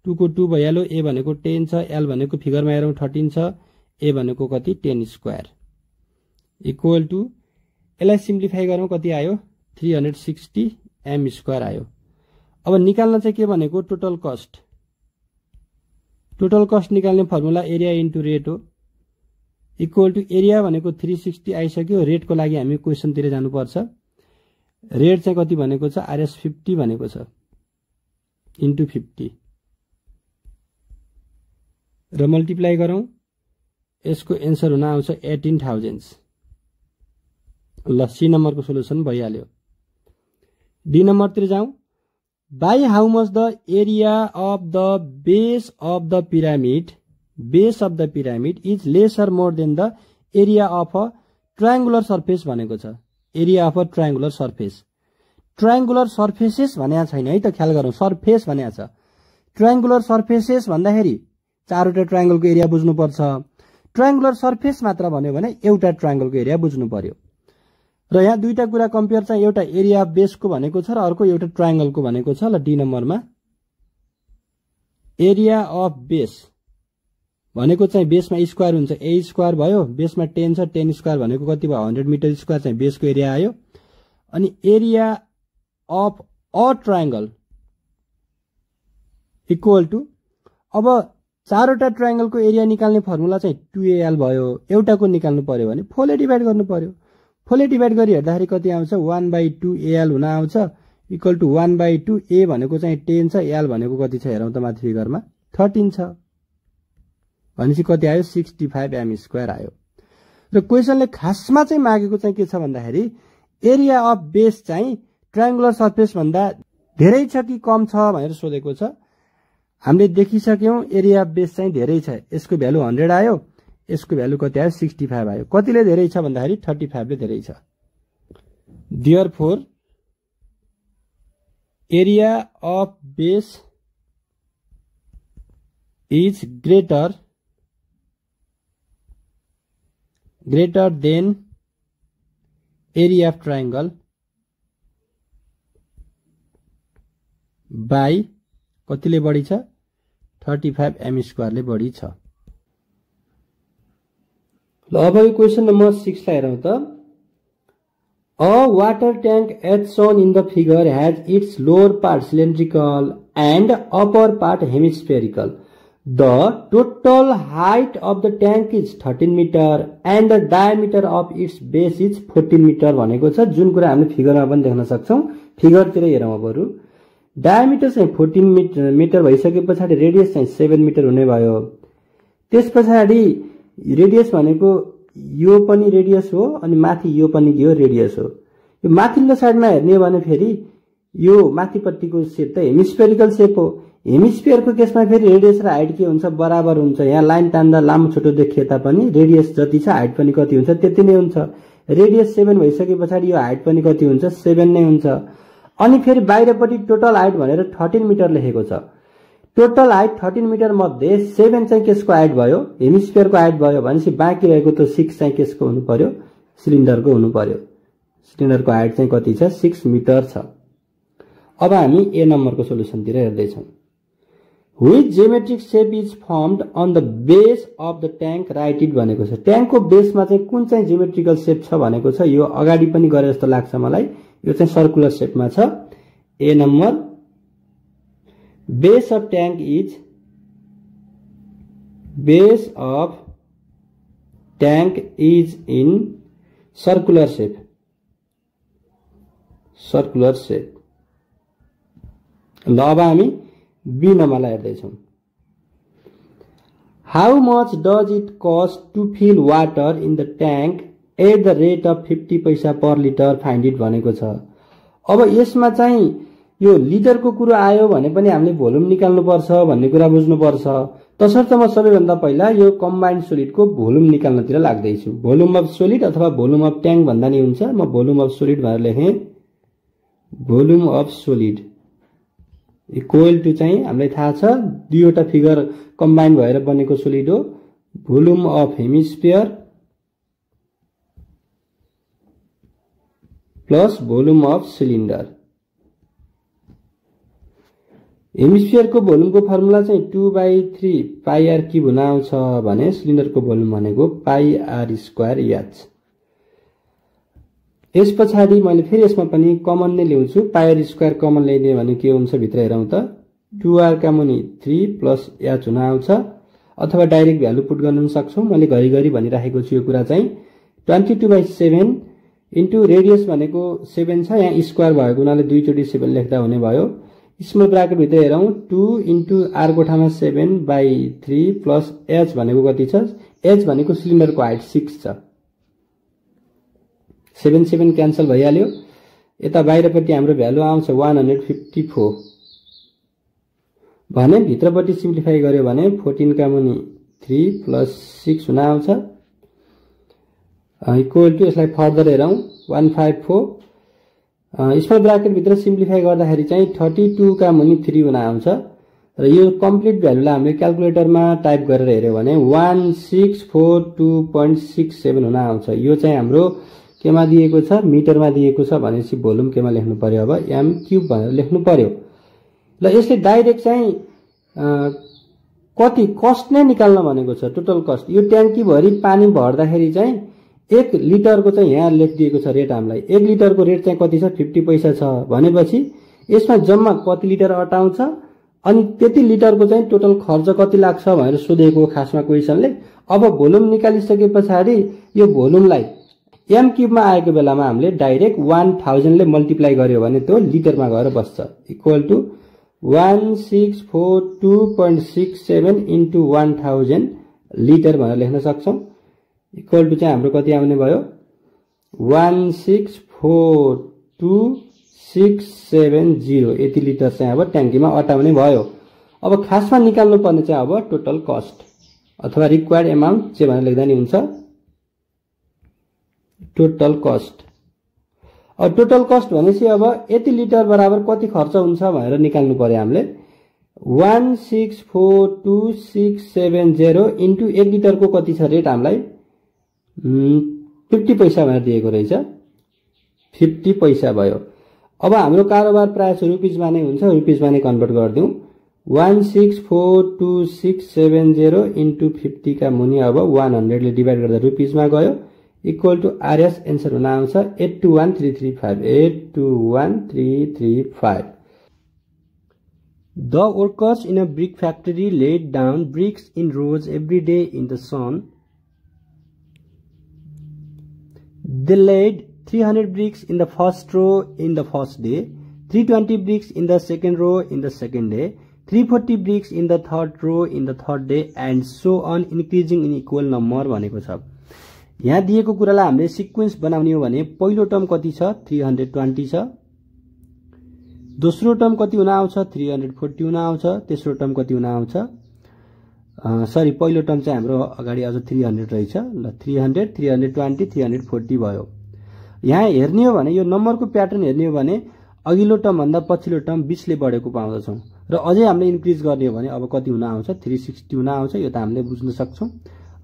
2 को 2 भइहाल्यो। a भनेको 10 छ, l भनेको फिगरमा हेरौं 13 छ, a भनेको कति 10 स्क्वायर इक्वल टु यसलाई सिम्प्लिफाई गरौं कति आयो 360 m स्क्वायर आयो। अब निकाल्न चाहिँ के भनेको टोटल कस्ट। टोटल कस्ट निकाल्ने फर्मुला एरिया इन्टु रेट हो। इक्वल टु एरिया भनेको 360 आइसक्यो। रेटको लागि हामी क्वेशनतिर जानुपर्छ। रेट चाहिँ कति भनेको छ RS 50 भनेको छ इन्टु 50 र मल्टिप्लाई गरौं। यसको एन्सर हुन आउँछ 18,000। ल सी नम्बरको सोलुसन भइहाल्यो। डी नम्बरतिर जाउँ। By how much the area of the base of the pyramid is lesser more than the area of a triangular surface भनेको छ। Area of a triangular surface. Triangular surfaces भनेको छैन है त, ख्याल गरौँ। सर्फेस भनेको छ। ट्रायंगुलर सर्फेसेस भन्दाखेरि चारवटा ट्रायंगलको एरिया बुझ्नु पर्छ। ट्रायंगुलर सर्फेस मात्र भन्यो भने एउटा ट्रायंगलको एरिया बुझ्नु पर्यो। र यहाँ दुईटा कुरा कम्पेयर चाहिँ एउटा एरिया बेसको भनेको छ र अर्को एउटा ट्रायंगलको भनेको छ। ल डी नम्बरमा एरिया अफ बेस भनेको चाहिँ बेसमा स्क्वायर हुन्छ, a स्क्वायर भयो। बेसमा 10 छ, 10 स्क्वायर भनेको कति भयो 100 मिटर स्क्वायर चाहिँ बेसको एरिया आयो। अनि area of a triangle equal to अब चारवटा ट्रायंगलको एरिया निकाल्ने फर्मुला चाहिँ 2AL भयो। एउटाको निकाल्नु पर्यो भने 4 ले डिभाइड गर्नु पर्यो। 4 ले डिभाइड गरी हेर्दाखेरि कति आउँछ 1/2AL हुन आउँछ इक्वल टु 1/2 a भनेको चाहिँ 10 छ, l भनेको कति छ हेरौं त माथि फिगरमा 13 छ भनेपछि कति आयो 65 m स्क्वायर आयो। र क्वेसनले खासमा चाहिँ मागेको चाहिँ के छ भन्दाखेरि एरिया अफ बेस चाहिँ ट्रायंगुलर सर्फेस भन्दा धेरै छ कि कम छ भनेर सोधेको छ। हामीले देखिसक्यौं एरिया अफ बेस चाहिँ धेरै छ, यसको भ्यालु 100 आयो, यसको भ्यालु कति आयो 65 आयो। कतिले धेरै छ भन्दाखेरि 35 ले धेरै छ। Therefore area of base is greater than area of triangle by कतिले बढी छ 35 m² ले बढी छ। ल अब यो क्वेशन नम्बर 6 लाई हेरौं त। A water tank as shown in the figure has its lower part cylindrical and upper part hemispherical. The total height of the tank is 13 meter and the diameter of its base is 14 meter भनेको छ, जुन कुरा हामीले फिगरमा पनि देख्न सक्छौं। फिगरतिर हेरौं अब बरु। डायमिटर चाहिँ 14 मिटर भइसकेपछि रेडियस चाहिँ 7 मिटर हुने भयो। त्यसपछि रेडियस भनेको यो पनि रेडियस हो अनि माथि यो पनि के हो रेडियस हो। यो माथिल्लो साइडमा हेर्ने हो भने फेरि यो माथिपट्टिको सेप त हेमिस्फेरिकल सेप हो। हेमिस्फियरको केसमा फेरि रेडियस र हाइट के हुन्छ बराबर हुन्छ। यहाँ लाइन तान्दा लामो छोटो देखिए तापनि रेडियस जति छ हाइट पनि कति हुन्छ त्यति नै हुन्छ। रेडियस 7 भइसकेपछि यो हाइट पनि कति हुन्छ 7 नै हुन्छ। अनि फेरि बाहिरपट्टि टोटल हाइट भनेर 13 मिटर लेखेको छ। टोटल हाइट 13 मिटर मध्ये 7 चाहिँ केसको हाइट भयो हेमिस्फियरको हाइट भयो भनेपछि बाँकी रहेको त 6 चाहिँ केसको हुनु पर्यो सिलिन्डरको हुनु पर्यो। सिलिन्डरको हाइट चाहिँ कति छ 6 मिटर छ। अब हामी ए नम्बरको सोलुसनतिर हेर्दै छौं। Which geometric shape is formed on the base of the tank write it भनेको छ। ट्याङ्कको बेसमा चाहिँ कुन चाहिँ जियोमेट्रिकल सेप छ भनेको छ। यो अगाडि पनि गरे जस्तो लाग्छ मलाई। यो चाहिँ सर्कुलर सेपमा छ। ए number base of tank is in circular shape ल अब हामी बी नम्बरलाई हेर्दै छौं। How much does it cost to fill water in the tank at the rate of 50 पैसा per liter find it भनेको छ। अब यसमा चाहिँ यो लिटरको कुरा आयो भने पनि हामीले भोल्युम निकाल्नु पर्छ भन्ने कुरा बुझ्नु पर्छ। तसर्थ म सबैभन्दा पहिला यो कम्बाइन्ड सोलिडको भोल्युम निकाल्नतिर लाग्दै छु। भोल्युम अफ सोलिड अथवा भोल्युम अफ ट्याङ्क भन्दा नि हुन्छ। म भोल्युम अफ सोलिड भनेर लेखे। Volume of solid equal to चाहिँ हामीलाई थाहा छ दुईवटा फिगर कम्बाइन भएर बनेको सोलिड हो। Volume of hemisphere plus volume of cylinder. हेमिस्फियरको भोल्युमको फर्मुला चाहिँ 2/3 पाई आर क्यूब हुन आउँछ भने सिलिन्डरको भोल्युम भनेको पाई आर स्क्वायर एच। यसपछि मैले फेरि यसमा पनि कमन नै ल्याउँछु। पाई आर स्क्वायर कमन ल्याइदिए भने के हुन्छ भित्र हेरौं त 2r का मुनि 3 प्लस h हुन आउँछ अथवा डाइरेक्ट भ्यालु पुट गर्न सक्छौं। मैले घरिघरि भनिराखेको छु यो कुरा चाहिँ 22/7 इन्टु रेडियस भनेको 7 छ। यहाँ स्क्वायर भएको हुनाले दुई चोटी 7 लेख्दा हुने भयो। स्मल ब्राकेट भित्र हेरौं 2 इन्टु r को ठाउँमा 7/3 प्लस h भनेको कति छ। h भनेको सिलिन्डरको हाइट 6 छ। 7 क्यान्सल भइहाल्यो। यता बाहिरपट्टि हाम्रो भ्यालु आउँछ 154 भने भित्रपट्टि सिम्प्लिफाई गर्यो भने 14 का मुनि 3 प्लस 6 हुन आउँछ इक्वल टु यसलाई फर्दर हेरौं 154 स्मल ब्राकेट भित्र सिम्प्लिफाई गर्दाखेरि चाहिँ 32 का मुनि 3 हुन आउँछ र यो कम्प्लिट भ्यालुलाई हामीले क्याल्कुलेटरमा टाइप गरेर हेर्यो भने 1642.67 हुन आउँछ। यो चाहिँ हाम्रो केमा दिएको छ मिटरमा दिएको छ भनेपछि भोल्युम केमा लेख्नु पर्यो अब m क्यूब भनेर लेख्नु पर्यो। ल यसले डाइरेक्ट चाहिँ कति कस्ट नै निकाल्न भनेको छ टोटल कस्ट। यो ट्याङ्की भरि पानी भर्दाखेरि चाहिँ 1 लिटरको चाहिँ यहाँ लेखिदिएको छ रेट हामीलाई। 1 लिटरको रेट चाहिँ कति छ 50 पैसा छ भनेपछि यसमा जम्मा कति लिटर अटाउँछ अनि त्यति लिटरको चाहिँ टोटल खर्च कति लाग्छ भनेर सोधेको खासमा क्वेशनले। अब भोल्युम निकालिसकेपछि यो भोल्युमलाई m क्यूबमा आएको बेलामा हामीले डाइरेक्ट 1000 ले मल्टिप्लाई गर्यो भने त्यो लिटरमा गएर बस्छ इक्वल टु 1642.67 इन्टु 1000 लिटर भनेर लेख्न सक्छौं। इक्वल टु चाहिँ हाम्रो कति आउने भयो 1642670 यति लिटर चाहिँ अब ट्याङ्कीमा अटाउने भयो। अब खासमा निकाल्नु पर्ने चाहिँ अब टोटल कस्ट अथवा रिक्वायर्ड एमाउन्ट चाहिँ भनेर लेख्दा नि हुन्छ टोटल कस्ट। अब टोटल कस्ट भनेपछि अब यति लिटर बराबर कति खर्च हुन्छ भनेर निकाल्नु पर्यो हामीले। 1642670 इन्टु 1 लिटरको कति छ रेट हामीलाई 50 पैसा भनेर दिएको रहेछ 50 पैसा भयो। अब हाम्रो कारोबार प्रायः रुपिजमा नै हुन्छ रुपिजमा नै कन्भर्ट गरिदिउँ 1642670 इन्टु 50 का मुनि अब 100 ले डिभाइड गर्दा रुपिजमा गयो इक्वल टु आरएस एन्सर हुन आउँछ 821335 821335। The workers in a brick factory laid down bricks in rows every day in the sun. They laid 300 bricks in the first row in the first day, 320 bricks in the second row in the second day, 340 bricks in the third row in the third day, and so on increasing in equal number भनेको छ। यहाँ दिएको कुरालाई हामीले सिक्वेन्स बनाउने हो भने पहिलो टर्म कति छ 320 छ, दोस्रो टर्म कति हुन आउँछ 340 हुन आउँछ, तेस्रो टर्म कति हुन आउँछ सरी पहिलो टर्म चाहिँ हाम्रो अगाडि अझ 300 रहेछ ल 300 320 340 भयो। यहाँ हेर्ने हो भने यो नम्बरको प्याटर्न हेर्ने हो भने अघिल्लो टर्म भन्दा पछिल्लो टर्म 20 ले बढेको पाउँदछौं र अझै हामीले इन्क्रिज गर्ने हो भने अब कति हुन आउँछ 360 हुन आउँछ। यो त हामीले बुझ्न सक्छौं।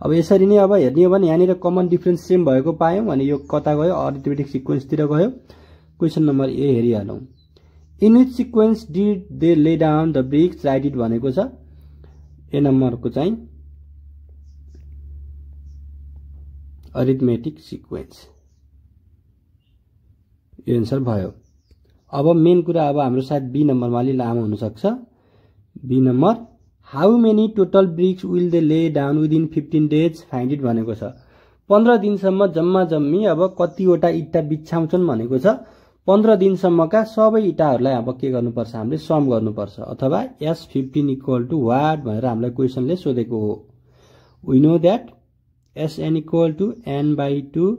अब यसरी नै अब हेर्ने हो भने यहाँनिर कमन डिफरेन्स सेम भएको पायौं भने यो कता गयो अरिथमेटिक सिक्वेन्सतिर गयो। क्वेशन नम्बर ए हेरिहालौं। In which sequence did they lay down the bricks right it भनेको छ ए नम्बरको चाहिँ अरिथमेटिक सिक्वेन्स यो एन्सर भयो। अब मेन कुरा अब हाम्रो सायद बी नम्बरमा अलि लामो हुन सक्छ। B number how many total bricks will they lay down within 15 days find it भनेको छ। 15 दिनसम्म जम्मा जम्मी अब कतिवटा इट्टा बिछाउँछन् भनेको छ। 15 दिनसम्मका सबै इटाहरूलाई अब के गर्नुपर्छ हामीले सम गर्नुपर्छ अथवा S15 इक्वल टु वाट भनेर हामीलाई क्वेशनले सोधेको हो। We know that Sn equal to n/2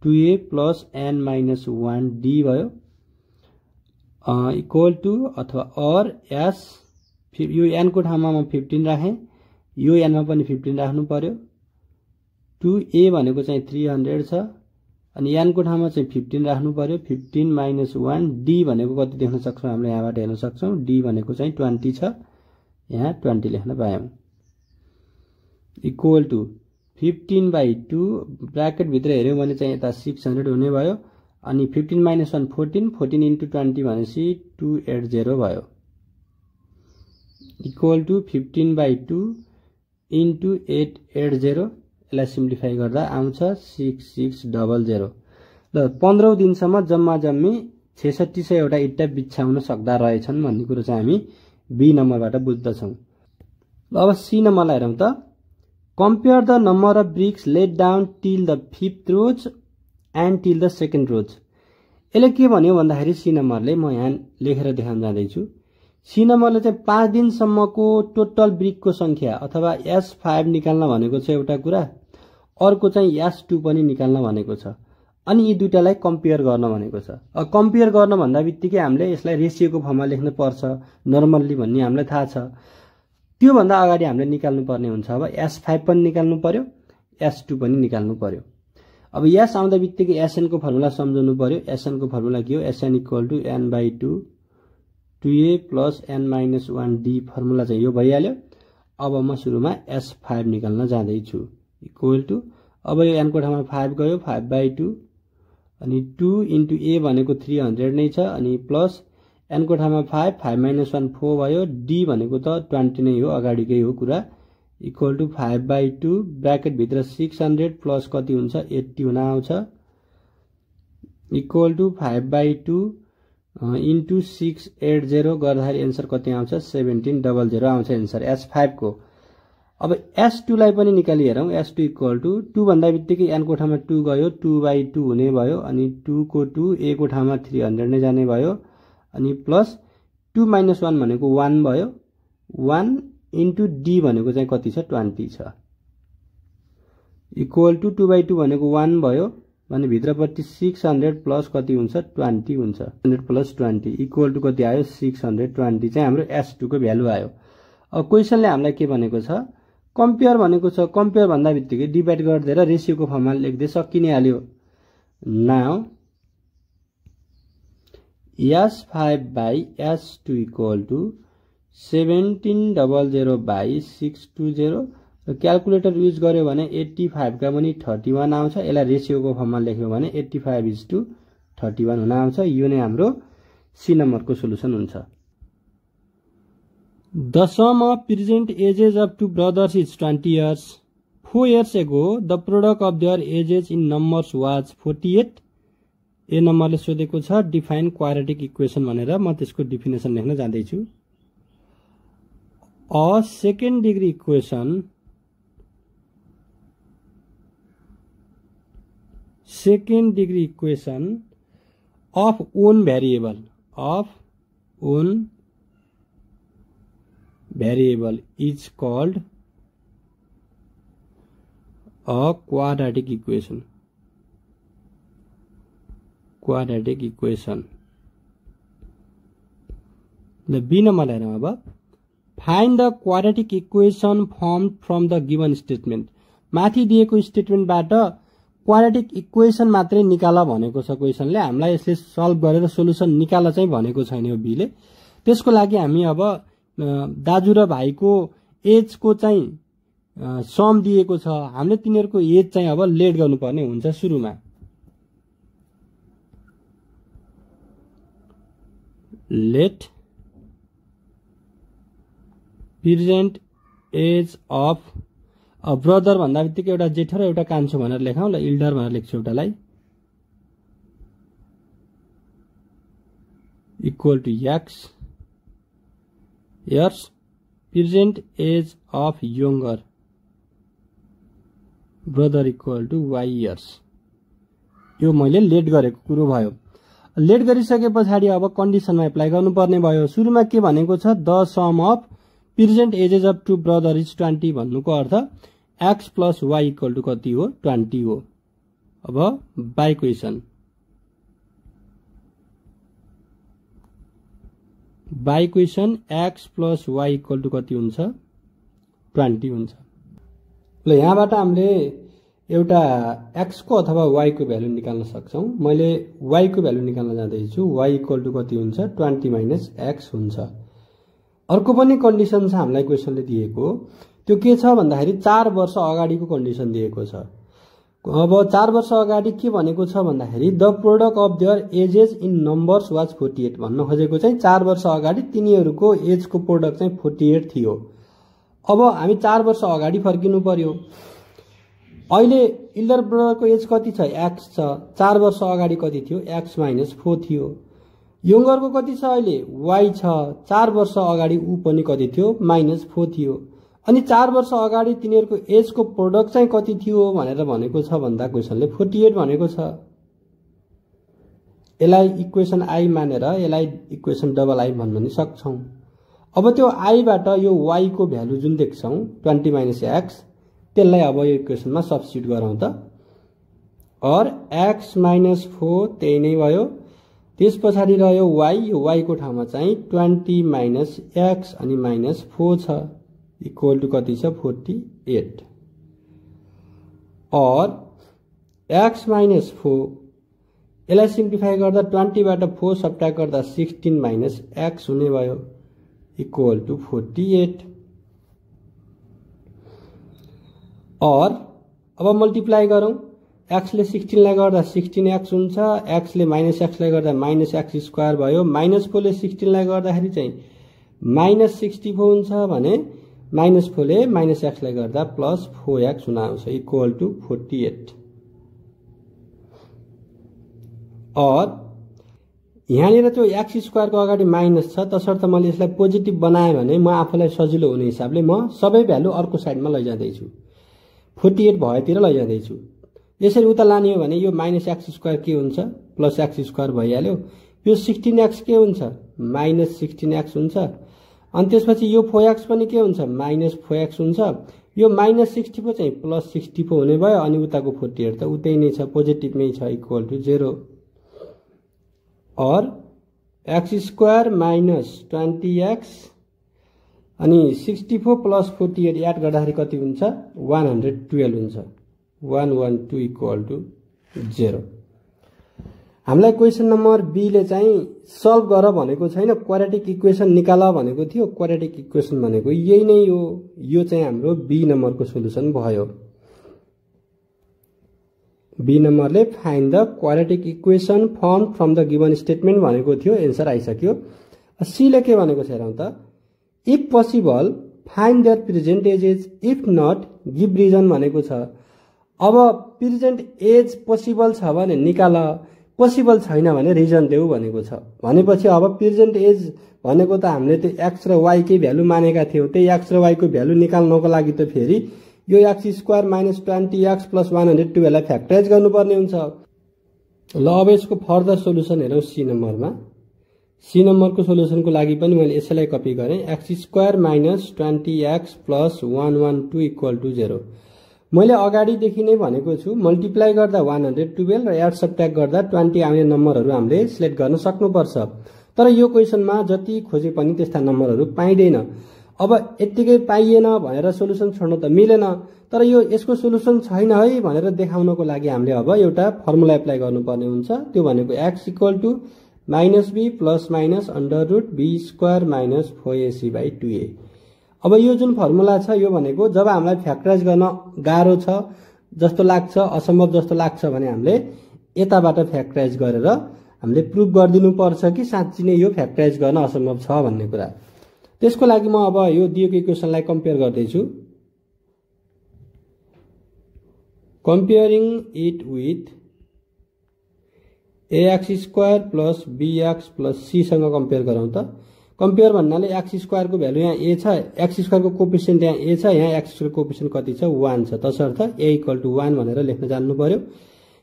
2a plus n-1d भयो इक्वल टु अथवा और S यो n को ठाउँमा म 15 राखे यो n मा पनि 15 राख्नु पर्यो। 2a भनेको चाहिँ 300 छ अनि n को ठाउँमा चाहिँ 15 राख्नु पर्यो। 15 - 1 d भनेको कति देख्न सक्छौं हामीले यहाँबाट हेर्न सक्छौं d भनेको चाहिँ 20 छ यहाँ 20 लेख्न पायौं इक्वल टु 15/2 ब्र्याकेट भित्र हेर्यौं भने चाहिँ यता 600 हुने भयो अनि 15 - 1 14 14 इन्टु 20 भनेपछि 280 भयो इक्वल टु 15/2 इन्टु 880 यसलाई सिम्प्लिफाई गर्दा आउँछ 6600। ल 15 दिनसम्म जम्मा जम्मी 6600 एउटा इट्टा बिछाउन सक्दा रहेछन् भन्ने कुरा चाहिँ हामी बी नम्बरबाट बुझ्दछौं। ल अब सी नम्बरलाई हेरौं त। Compare the number of bricks let down till the 5th rows and till the 2nd rows. यसले के भन्यो भन्दाखेरि सी नम्बरले म यहाँ लेखेर देखाउन जाँदैछु। सी नम्बरले चाहिँ 5 दिनसम्मको टोटल ब्रिकको संख्या अथवा S5 निकाल्न भनेको छ एउटा कुरा, अर्को चाहिँ S2 पनि निकाल्न भनेको छ अनि यी दुईटालाई कम्पेयर गर्न भनेको छ। कम्पेयर गर्न भन्दा बित्तिकै हामीले यसलाई रेशियोको फर्ममा लेख्न पर्छ नर्मल्ली भन्ने हामीलाई थाहा छ। त्यो भन्दा अगाडि हामीले निकाल्नु पर्ने हुन्छ अब S5 पनि निकाल्नु पर्यो S2 पनि निकाल्नु पर्यो। अब S आउँदा बित्तिकै Sn को फर्मुला सम्झनु पर्यो। Sn को फर्मुला के हो Sn equal to n/2 2a plus n-1d formula चाहिँ यो भइहाल्यो। अब म सुरुमा S5 निकाल्न जाँदैछु इक्वल टु अब यो n को ठाउँमा 5 गयो 5/2 अनि 2 इन्टु a भनेको 300 नै छ अनि प्लस n को ठाउँमा 5 5 - 1 4 भयो d भनेको त 20 नै हो अगाडिकै हो कुरा इक्वल टु 5/2 ब्र्याकेट भित्र 600 प्लस कति हुन्छ 80 हुन आउँछ इक्वल टु 5/2 इन्टु 680 गर्दाखेरि एन्सर कति आउँछ 1700 आउँछ एन्सर S5 को। अब S2 लाई पनि निकाली हेरौं। S2 इक्वल टु 2 भन्दा बित्तिकै n को ठाउँमा 2 गयो 2/2 हुने भयो अनि 2 को 2 a को ठाउँमा 300 नै जाने भयो अनि प्लस 2 - 1 भनेको 1 भयो 1 इन्टु d भनेको चाहिँ कति छ 20 छ इक्वल टु 2/2 भनेको 1 भयो भने भित्रपट्टि 600 प्लस कति हुन्छ 20 हुन्छ 100 प्लस 20 इक्वल टु कति आयो 620 चाहिँ हाम्रो S2 को भ्यालु आयो। अब क्वेशनले हामीलाई के भनेको छ कम्पेयर भनेको छ। कम्पेयर भन्दा बित्तिकै डिभाइड गर्दै र रेशियोको फर्ममा लेख्दै सकिने हाल्यो। Now S5 by S2 equal to 1700 by 620 र क्याल्कुलेटर युज गर्यो भने 85 का पनि 31 आउँछ। यसलाई रेशियोको फर्ममा लेख्यो भने 85:31 हुन आउँछ। यो नै हाम्रो सी नम्बरको सोलुसन हुन्छ। The sum of present ages of two brothers is 20 years. 4 years ago, the product of their ages in numbers was 48. ए नम्बरले सोधेको छ डिफाइन क्वाड्रेटिक इक्वेसन भनेर म त्यसको डिफिनेसन लेख्न जाँदैछु। A second degree equation of own variable is called a quadratic equation. The B number हेरौँ अब find the quadratic equation formed from the given statement. माथि दिएको स्टेटमेन्टबाट क्वाड्रेटिक इक्वेसन मात्रै निकाल भनेको छ क्वेशनले। हामीलाई यसले सल्भ गरेर सोलुसन निकाल चाहिँ भनेको छैन यो बीले। त्यसको लागि हामी अब दाजु र भाइको एज को चाहिँ सम दिएको छ। हामीले तिनीहरुको एज चाहिँ अब लेट गर्नुपर्ने हुन्छ। सुरुमा let present age of brother भन्दा बित्तिकै एउटा जेठो र एउटा कान्छो भनेर लेखौं ल। इल्डर भनेर लेख्छु एउटालाई equal to x years present age of younger brother equal to y years। यो मैले लेट गरेको कुरो भयो। लेट गरिसके पछाडी अब कन्डिसनमा एप्लाई गर्नुपर्ने भयो। सुरुमा के भनेको छ the sum of present ages of two brother is 20 भन्नुको अर्थ x plus y equal to कति हो 20 हो। अब by question x plus y equal to कति हुन्छ 20 हुन्छ। ल यहाँबाट हामीले एउटा x को अथवा y को भ्यालु निकाल्न सक्छौं। मैले y को भ्यालु निकाल्न जाँदैछु। y इक्वल टु कति हुन्छ 20 माइनस x हुन्छ। अर्को पनि कन्डिसन छ हामीलाई क्वेशनले दिएको। त्यो के छ भन्दाखेरि 4 वर्ष अगाडिको कन्डिसन दिएको छ। अब 4 वर्ष अगाडि के भनेको छ भन्दाखेरि the product of their ages in numbers was 48 भन्न खोजेको चाहिँ 4 वर्ष अगाडि तिनीहरुको एज को प्रोडक्ट चाहिँ 48 थियो। अब हामी 4 वर्ष अगाडि फर्किनु पर्यो। अहिले इल्डर ब्रदरको एज कति छ x छ। 4 वर्ष अगाडि कति थियो x - 4 थियो। यंगरको कति छ अहिले y छ। 4 वर्ष अगाडि उ पनि कति थियो -4 थियो। अनि 4 वर्ष अगाडि तिनीहरुको एज को प्रोडक्ट चाहिँ कति थियो भनेर भनेको छ भन्दा क्वेशनले 48 भनेको छ। यसलाई इक्वेसन I मानेर यसलाई इक्वेसन डबल I भन्न नि सक्छौं। अब त्यो I बाट यो y को भ्यालु जुन देख्छौं 20 माइनस x त्यसलाई अब यो इक्वेसनमा सब्स्टिट्युट गरौँ त। और x - 4 त्यही नै भयो। त्यसपछि रह्यो y। यो y को ठाउँमा चाहिँ 20 माइनस x अनि -4 छ इक्वल टु कति छ 48। और x - 4 यसलाई सिम्प्लिफाई गर्दा 20 बाट 4 सब्ट्र्याक्ट गर्दा 16 माइनस x हुने भयो इक्वल टु 48। और अब मल्टिप्लाई गरौँ। x ले 16 लाई गर्दा 16x हुन्छ। x ले -x लाई गर्दा -x² भयो। -4 ले 16 लाई गर्दाखेरि चाहिँ -64 हुन्छ भने -4 ले -x लाई गर्दा +4x हुन आउँछ इक्वल टु 48। और यहाँनिर त्यो x² को अगाडि माइनस छ तसर्थ मैले यसलाई पोजिटिभ बनाए भने म आफूलाई सजिलो हुने हिसाबले म सबै भ्यालु अर्को साइडमा लैजाँदै छु। 48 भएतिर लैजाँदै छु। यसरी उता लाने हो भने यो -x² के हुन्छ +x² भइहाल्यो। यो 16x के हुन्छ -16x हुन्छ। अनि त्यसपछि यो 4x पनि के हुन्छ माइनस 4x हुन्छ यो माइनस 64 चाहिँ प्लस 64 हुने भयो अनि उताको 48 त उतै नै छ पोजिटिभमै छ इक्वल टु 0 और x स्क्वायर माइनस 20x अनि 64 प्लस 48 याद गर्दाखेरि कति हुन्छ 112 हुन्छ 112 इक्वल टु 0 हामीलाई क्वेशन नम्बर बी ले चाहिँ सल्भ गर भनेको छैन क्वाड्रेटिक इक्वेसन निकाल भनेको थियो क्वाड्रेटिक इक्वेसन भनेको यही नै हो यो चाहिँ हाम्रो बी नम्बरको सोलुसन भयो बी नम्बरले find the quadratic equation form from the given statement भनेको थियो एन्सर आइसक्यो सी ले के भनेको छ हेरौं त if possible find their present ages if not give reason भनेको छ अब प्रेजेन्ट एज पोसिबल छ भने निकाल पोसिबल छैन भने रिजन देऊ भनेको छ भनेपछि अब प्रेजेन्ट एज भनेको त हामीले त्यो x र y कै भ्यालु मानेका थियौ त्यही x र y को भ्यालु निकाल्नको लागि त फेरि यो x square minus 20x plus 112 लाई फ्याक्टराइज गर्नुपर्ने हुन्छ ल अब यसको फर्दर सोलुसन हेरौं सी नम्बरमा सी नम्बरको सोलुसनको लागि पनि मैले यसैलाई कपी गरे x square minus 20x plus 112 equal to 0 मैले अगाडि देखि नै भनेको छु मल्टिप्लाई गर्दा 112 र एड सबट्र्याक्ट गर्दा 20 आउने नम्बरहरु हामीले सिलेक्ट गर्न सक्नुपर्छ तर यो क्वेशनमा जति खोजे पनि त्यस्ता नम्बरहरु पाइदैन अब यतिकै पाइएन भनेर सोलुसन छोड्न त मिलेन तर यो यसको सोलुसन छैन है भनेर देखाउनको लागि हामीले अब एउटा फर्मुला एप्लाई गर्नुपर्ने हुन्छ त्यो भनेको x equal to minus b plus minus under root b square minus 4ac/2a अब यो जुन फर्मुला छ यो भनेको जब हामीलाई फ्याक्टराइज गर्न गाह्रो छ जस्तो लाग्छ असम्भव जस्तो लाग्छ भने हामीले यताबाट फ्याक्टराइज गरेर हामीले प्रुफ गर्दिनु पर्छ कि साच्चै नै यो फ्याक्टराइज गर्न असम्भव छ भन्ने कुरा त्यसको लागि म अब यो दिएको इक्वेसनलाई कम्पेयर गर्दै छु comparing it with ax square plus bx plus c सँग कम्पेयर गरौँ त कम्पेयर भन्नाले x स्क्वायर को भ्यालु यहाँ a छ x स्क्वायर को कोएफिसिएन्ट यहाँ a छ यहाँ x स्क्वायर को कोएफिसिएन्ट कति छ 1 छ तसर्थ a इक्वल टु 1 भनेर लेख्न जान्नु पर्यो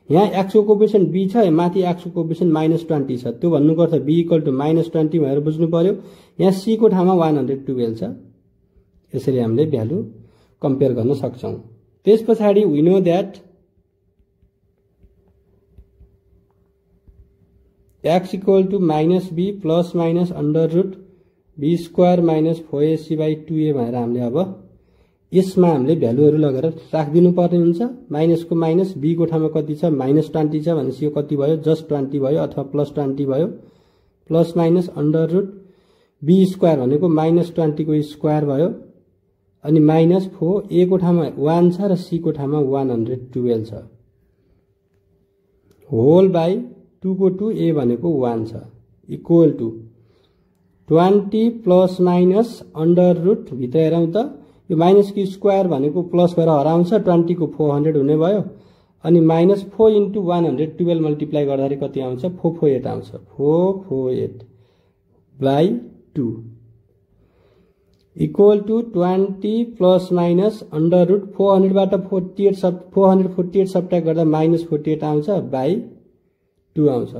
यहाँ x को कोएफिसिएन्ट b छ माथि x को कोएफिसिएन्ट -20 छ त्यो भन्नुको अर्थ b इक्वल टु -20 भनेर बुझ्नु पर्यो यहाँ c को ठाउँमा 112 छ यसरी हामीले भ्यालु कम्पेयर गर्न सक्छौं त्यसपछि we know that x equal to minus b plus minus under root b square minus 4ac/2a भनेर हामीले अब यसमा हामीले भ्यालुहरु लगेर राखदिनु पर्ने हुन्छ माइनस को माइनस b को ठाउँमा कति छ -20 छ भनेपछि यो कति भयो जस्ट 20 भयो अथवा प्लस 20 भयो plus minus under root b square भनेको -20 को स्क्वायर भयो अनि माइनस 4 a को ठाउँमा 1 छ र c को ठाउँमा 112 छ होल बाइ 2 को 2 a भनेको 1 छ equal to 20 plus minus under root भित्र हेरौं त यो माइनस की स्क्वायर भनेको प्लस भएर हराउँछ 20 को 400 हुने भयो अनि माइनस 4 इन्टु 112 मल्टिप्लाई गर्दाखेरि कति आउँछ 448 आउँछ 448 by 2 equal to 20 plus minus under root 400 बाट 448 सबट्र्याक्ट गर्दा -48 आउँछ बाइ 2 आउँछ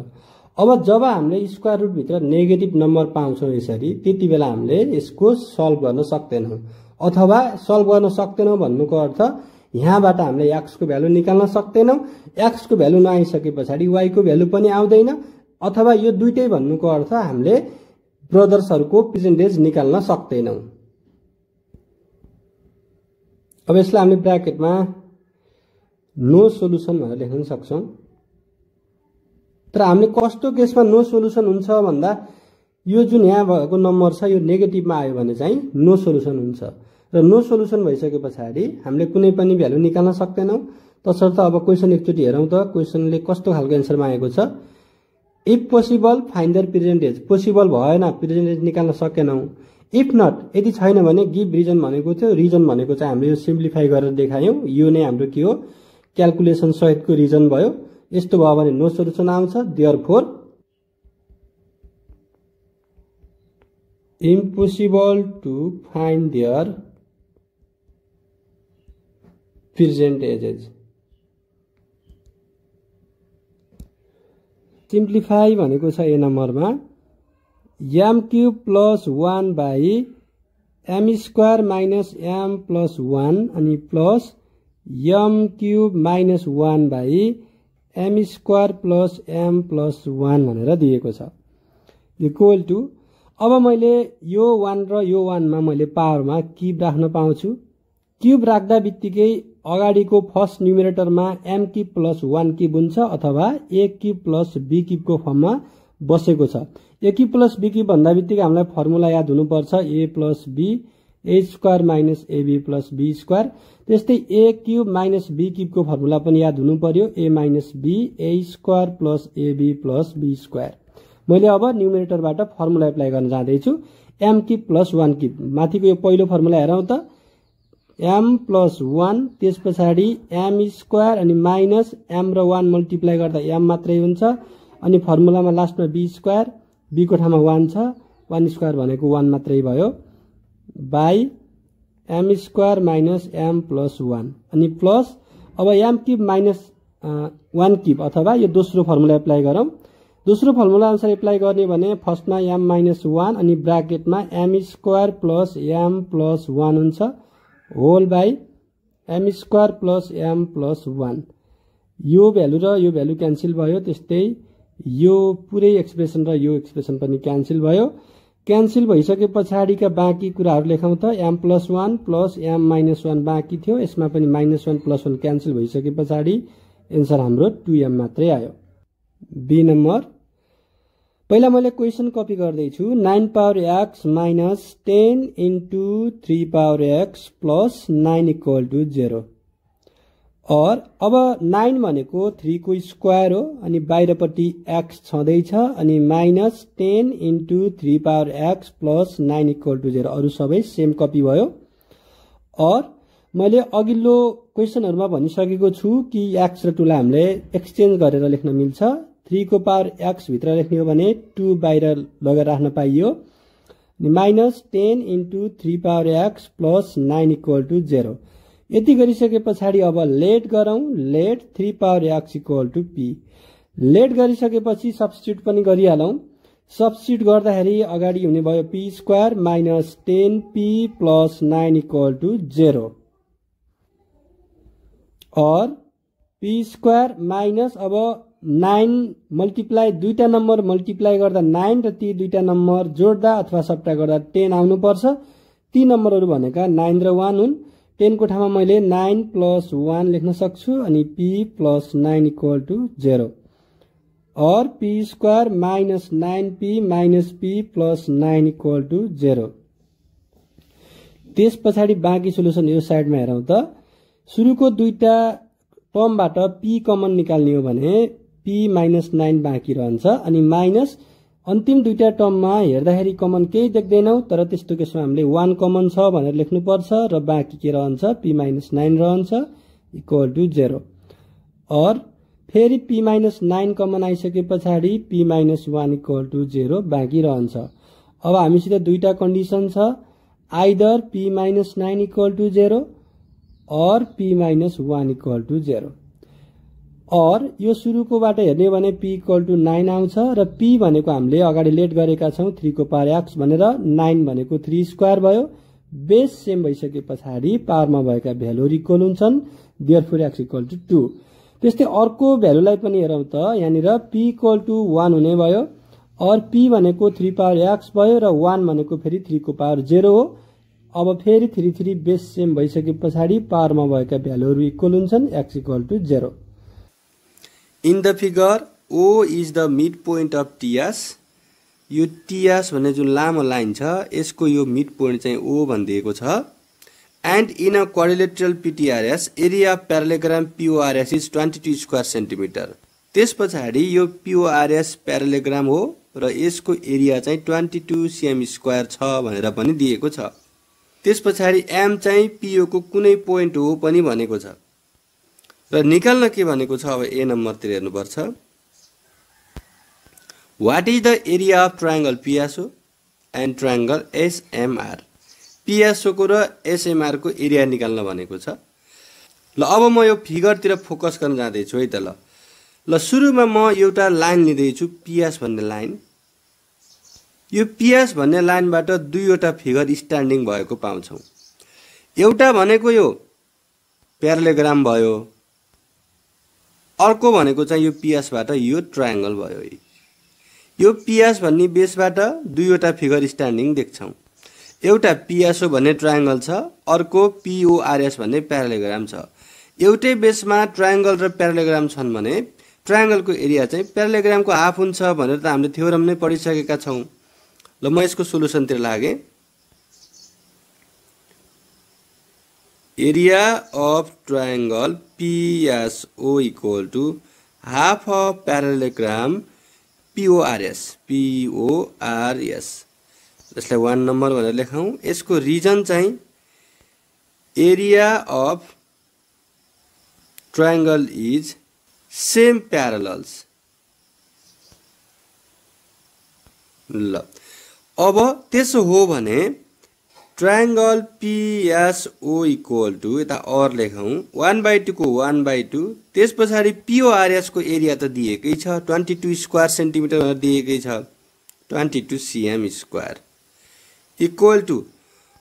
अब जब हामीले स्क्वायर रूट भित्र नेगेटिभ नम्बर पाउँछौं यसरी त्यति बेला हामीले यसको सल्भ गर्न सक्दैनौं अथवा सल्भ गर्न सक्दैनौं भन्नुको अर्थ यहाँबाट हामीले x को भ्यालु निकाल्न सक्दैनौं x को भ्यालु नआइसकेपछि y को भ्यालु पनि आउँदैन अथवा यो दुईटै भन्नुको अर्थ हामीले ब्रदर्सहरुको पर्सेन्टेज निकाल्न सक्दैनौं अब यसलाई हामीले ब्र्याकेटमा नो सोलुसन भनेर लेख्न सक्छौं तर हामीले कस्तो केसमा नो सोलुसन हुन्छ भन्दा यो जुन यहाँ भएको नम्बर छ यो नेगेटिभमा आयो भने चाहिँ नो सोलुसन हुन्छ र नो सोलुसन भइसकेपछि हामीले कुनै पनि भ्यालु निकाल्न सक्दैनौं तसर्थ अब क्वेशन एकचोटी हेरौं त क्वेशनले कस्तो खालको आन्सर मागेको छ if possible find their present age possible भएन प्रेजेन्ट एज निकाल्न सकेनौं इफ नट यदि छैन भने गिभ रिजन भनेको थियो रिजन भनेको चाहिँ हामीले यो सिम्प्लिफाई गरेर देखायौं यो नै हाम्रो के हो क्याल्कुलेसन सहितको रिजन भयो यस्तो भयो भने नो सोलुसन आउँछ therefore impossible to find their present ages simplify भनेको छ ए नम्बरमा m³ + 1/m² m square minus m plus 1 अनि plus m cube minus 1 by m square plus m plus 1 भनेर दिएको छ इक्वल टु अब मैले यो 1 र यो 1 मा मैले पावरमा क्यूब राख्न पाउँछु क्यूब राख्दा बित्तिकै अगाडिको फर्स्ट न्युमरेटरमा m क्यूब प्लस 1 क्यूब हुन्छ अथवा a cube plus b cube को फर्ममा बसेको छ a cube plus b cube भन्दा बित्तिकै हामीलाई फर्मुला याद हुनुपर्छ a plus b a square minus ab plus b square त्यस्तै a cube minus b cube को फर्मुला पनि याद हुनु पर्यो a minus b a square plus ab plus b square मैले अब न्युमरेटरबाट फर्मुला एप्लाई गर्न जाँदैछु m क्यूब प्लस 1 क्यूब माथिको यो पहिलो फर्मुला हेरौँ त m प्लस 1 त्यसपछि m स्क्वायर अनि माइनस m र 1 मल्टिप्लाई गर्दा m मात्रै हुन्छ अनि फर्मुलामा लास्टमा b स्क्वायर b को ठाउँमा 1 छ 1 स्क्वायर भनेको 1 मात्रै भयो by m square minus m plus 1 अनि प्लस अब m क्यूब माइनस 1 क्यूब अथवा यो दोस्रो फर्मुला एप्लाई गरौँ दोस्रो फर्मुला अनुसार एप्लाई गर्ने भने फर्स्टमा m माइनस 1 अनि ब्राकेटमा m square plus m plus 1 हुन्छ whole by m square plus m plus 1 यो भ्यालु र यो भ्यालु क्यान्सल भयो त्यस्तै यो पुरै एक्सप्रेसन र यो एक्सप्रेसन पनि क्यान्सल भयो क्यान्सल भइसके पछाडिका बाँकी कुराहरू लेखौँ त m plus 1 plus m minus 1 बाँकी थियो यसमा पनि माइनस 1 प्लस 1 क्यान्सल भइसके पछाडि एन्सर हाम्रो 2m मात्रै आयो बी नम्बर पहिला मैले क्वेशन कपी गर्दैछु 9 power x minus 10 into 3 power x plus 9 equal to 0 or अब 9 भनेको 3 को स्क्वायर हो अनि बाहिरपट्टि x छँदैछ अनि minus 10 into 3 power x plus 9 equal to 0 अरु सबै सेम कपी भयो और मैले अघिल्लो क्वेशनहरुमा भनिसकेको छु कि x र 2 लाई हामीले एक्सचेन्ज गरेर लेख्न मिल्छ 3 को पावर x भित्र लेख्ने हो भने 2 बाहिर लगेर राख्न पाइयो minus 10 into 3 power x plus 9 equal to 0 यति गरिसके पछाडि अब लेट गरौँ let 3 power x equal to p let गरिसकेपछि सब्स्टिट्युट पनि गरिहालौं सब्स्टिट्युट गर्दाखेरि अगाडि हुने भयो p square minus 10p plus 9 equal to 0 or p square minus अब 9 मल्टिप्लाई दुईटा नम्बर मल्टिप्लाई गर्दा 9 र ती दुईटा नम्बर जोड्दा अथवा सट्टा गर्दा 10 आउनु पर्छ ती नम्बरहरु भनेका 9 र 1 हुन् 10 को ठाउँमा मैले 9 प्लस 1 लेख्न सक्छु अनि p plus 9 equal to 0 or p square minus 9p minus p plus 9 equal to 0 त्यस पछाडि बाँकी सोलुसन यो साइडमा हेरौं त सुरुको दुईटा टर्मबाट p कमन निकाल्ने हो भने p माइनस 9 बाँकी रहन्छ अनि माइनस अन्तिम दुईटा टर्ममा हेर्दाखेरि कमन केही देख्दैनौ तर त्यस्तो केसमा हामीले 1 कमन छ भनेर लेख्नु पर्छ र बाँकी के रहन्छ p माइनस 9 रहन्छ इक्वल टु 0 और फेरि p माइनस 9 कमन आइसके पछाडि p माइनस 1 इक्वल टु 0 बाँकी रहन्छ अब हामीसित दुईटा कन्डिसन छ either p minus 9 equal to 0 or p minus 1 equal to 0 और यो सुरुकोबाट हेर्ने भने p इक्वल टु 9 आउँछ र p भनेको हामीले अगाडि लेट गरेका छौं 3 को पावर x भनेर 9 भनेको 3 स्क्वायर भयो बेस सेम भइसके पछाडि पावरमा भएका भ्यालुहरु इक्वल हुन्छन् देयरफोर x इक्वल टु 2 त्यस्तै अर्को भ्यालुलाई पनि हेरौं त यहाँनिर p इक्वल टु 1 हुने भयो और p भनेको 3 पावर x भयो र 1 भनेको फेरि 3 को पावर 0 हो अब फेरि 3 बेस सेम भइसके पछाडि पावरमा भएका भ्यालुहरु इक्वल हुन्छन् x equal to 0 In the figure, O is the midpoint of TS. यो TS भन्ने जुन लामो लाइन छ यसको यो मिड पोइन्ट चाहिँ O भनिदिएको छ and in a quadrilateral PTRS area of parallelogram PORS is 22 square centimeter. त्यसपछि यो PORS parallelogram हो र यसको एरिया चाहिँ 22 cm स्क्वायर छ भनेर पनि दिएको छ त्यसपछि M चाहिँ PO को कुनै पोइन्ट हो पनि भनेको छ र निकाल्न के भनेको छ अब ए नम्बरतिर हेर्नु पर्छ what is the area of triangle PSO and triangle SMR PSO को र SMR को एरिया निकाल्न भनेको छ ल अब म यो फिगरतिर फोकस गर्न जाँदै छु है त ल सुरुमा म एउटा लाइन लिँदै छु PS भन्ने लाइन यो पिएस भन्ने लाइनबाट दुईवटा फिगर स्ट्यान्डिङ भएको पाउँछौं। एउटा भनेको यो प्यारालेग्राम भयो, अर्को भनेको चाहिँ यो पिएसबाट यो ट्रायंगल भयो। यो पिएस भन्ने बेसबाट दुईवटा फिगर स्ट्यान्डिङ देख्छौं। एउटा पिएसओ भन्ने ट्रायंगल छ, अर्को पिओआरएस भन्ने प्यारालेग्राम छ। एउटै बेसमा ट्रायंगल र प्यारालेग्राम छन् भने ट्रायंगलको एरिया चाहिँ प्यारालेग्रामको हाफ हुन्छ भनेर त हामीले थ्योरम नै पढिसकेका छौं। ल म यसको सोलुसनतिर लागे। Area of triangle PSO equal to half of parallelogram PORS। यसलाई 1 नम्बर भनेर लेखौं। यसको रिजन चाहिँ area of triangle is same parallels. ल अब त्यसो हो भने ट्रायंगल PSO इक्वल टू यता और लेखौं 1/2 को 1/2, त्यसपछि PORS को एरिया त दिएकै छ 22 स्क्वायर सेन्टिमिटर भनेर दिएकै छ 22 cm स्क्वायर इक्वल टू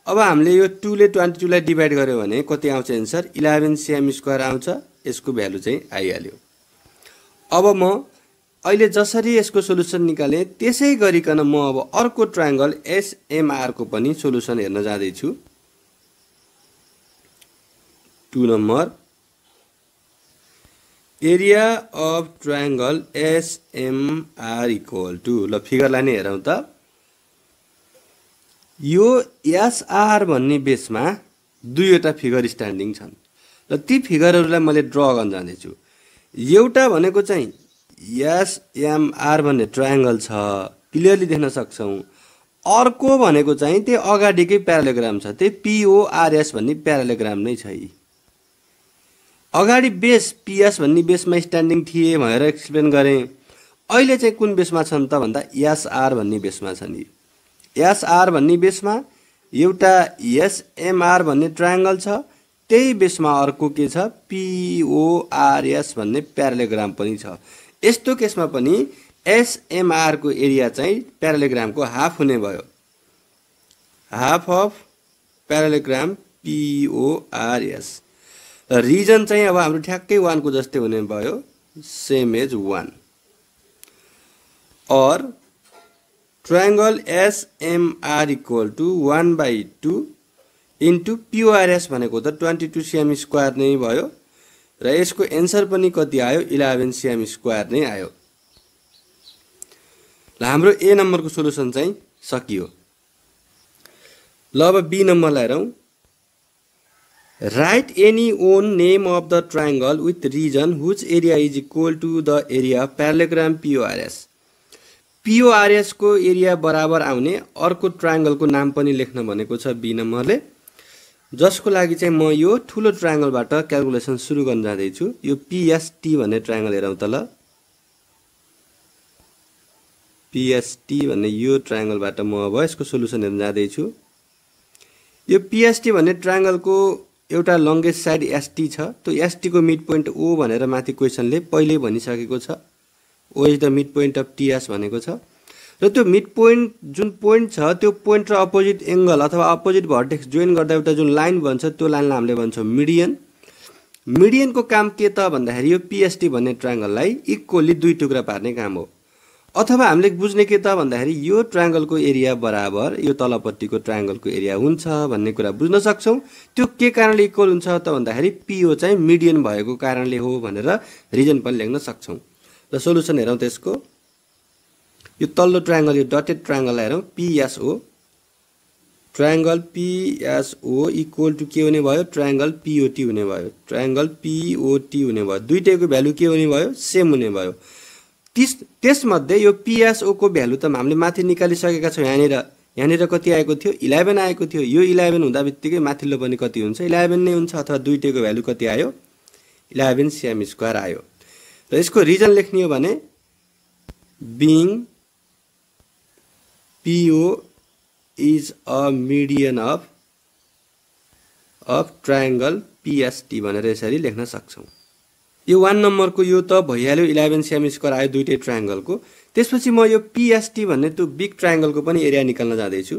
अब हामीले यो 2 ले 22 लाई डिवाइड गर्यो भने कति आउँछ आन्सर 11 cm स्क्वायर आउँछ। यसको भ्यालु चाहिँ आइहाल्यो। अब म अहिले जसरी यसको सोलुसन निकाले त्यसै गरिकन म अब अर्को ट्रायंगल SMR को पनि सोलुसन हेर्न जाँदै छु। 2 number area of triangle SMR equal to ल फिगरलाई नै हेरौं त। यो SR भन्ने बेसमा दुईवटा फिगर स्ट्यान्डिङ छन् र ती फिगरहरुलाई मैले ड्रा गर्न जाँदै छु। एउटा भनेको चाहिँ SMR भन्ने ट्रायंगल छ, क्लियरली देख्न सक्छौं। अर्को भनेको चाहिँ त्यो अगाडिकै प्यारालेग्राम छ, त्यो PORS भन्ने प्यारालेग्राम नै छ। अगाडि बेस PS भन्ने बेसमा स्ट्यान्डिङ थिए भनेर एक्सप्लेन गरे। अहिले चाहिँ कुन बेसमा छन् त भन्दा SR भन्ने बेसमा छन्। SR भन्ने बेसमा एउटा SMR भन्ने ट्रायंगल छ, त्यही बेसमा अर्को के छ PORS भन्ने प्यारालेग्राम पनि छ। यस्तो केसमा पनि SMR को एरिया चाहिँ प्यारालेग्राम को हाफ हुने भयो, half of parallelogram PORS। Reason चाहिँ अब हाम्रो ठ्याक्कै 1 को जस्तै हुने भयो, same as 1। Or triangle SMR equal to 1/2 into PORS भनेको त 22 cm स्क्वायर नै भयो र यसको एन्सर पनि कति आयो 11 cm स्क्वायर नै आयो। ल हाम्रो A नम्बरको सोलुसन चाहिँ सकियो। ल अब B नम्बरलाई हेरौं। Right any own name of the triangle with reason which area is equal to the area parallelogram PORS। PORS को एरिया बराबर आउने अर्को ट्रायंगल को नाम पनि लेख्न भनेको छ B नम्बरले, जसको लागि चाहिँ म यो ठुलो ट्रायंगलबाट क्याल्कुलेसन सुरु गर्न जाँदै छु। यो PST भन्ने ट्रायंगल हेरौं त ल। PST भन्ने यो ट्रायंगलबाट म अब यसको सोलुसन हेर्न जाँदै छु। यो PST भन्ने ट्रायंगलको एउटा लंगेस्ट साइड ST छ। त्यो ST को मिड पोइन्ट O भनेर माथि क्वेशनले पहिल्यै भनिसकेको छ। O is the mid point of TS भनेको छ र त्यो मिड पोइन्ट जुन पोइन्ट छ त्यो पोइन्ट र अपोजिट एंगल अथवा अपोजिट भर्टेक्स जोइन गर्दा एउटा जुन लाइन बन्छ त्यो लाइनलाई हामीले भन्छौं मिडियन। मिडियन को काम के त भन्दाखेरि यो PST भन्ने ट्रायंगललाई इक्वली दुई टुक्रा पार्ने काम हो। अथवा हामीले बुझ्ने के त भन्दाखेरि यो ट्रायंगलको एरिया बराबर यो तलपट्टिको ट्रायंगलको एरिया हुन्छ भन्ने कुरा बुझ्न सक्छौं। त्यो के कारणले इक्वल हुन्छ त भन्दाखेरि PO चाहिँ मिडियन भएको कारणले हो भनेर रिजन पनि लेख्न सक्छौं। र सोलुसन हेरौं त्यसको। यो तल्लो ट्रायंगल यो डटेड ट्रायंगललाई हेरौं PSO। Triangle PSO equal to के हुने भयो ट्रायंगल POT हुने भयो, ट्रायंगल POT हुने भयो। दुईटैको भ्यालु के हुने भयो सेम हुने भयो। त्यसमध्ये यो PSO को भ्यालु त हामीले माथि निकालिसकेका छौं। यहाँनिर कति आएको थियो 11 आएको थियो। यो 11 हुँदा बित्तिकै माथिल्लो पनि कति हुन्छ 11 नै हुन्छ। अथवा दुईटैको भ्यालु कति आयो 11 cm स्क्वायर आयो। र यसको रिजन लेख्ने हो भने being PO is a median of triangle PST भनेर यसरी लेख्न सक्छौं। यो 1 नम्बरको यो त भइहाल्यो 11 सेमी स्क्वायर आयो दुईटै ट्रायंगलको। त्यसपछि म यो पीएसटी भन्ने त्यो बिग ट्रायंगलको पनि एरिया निकाल्न जाँदै छु।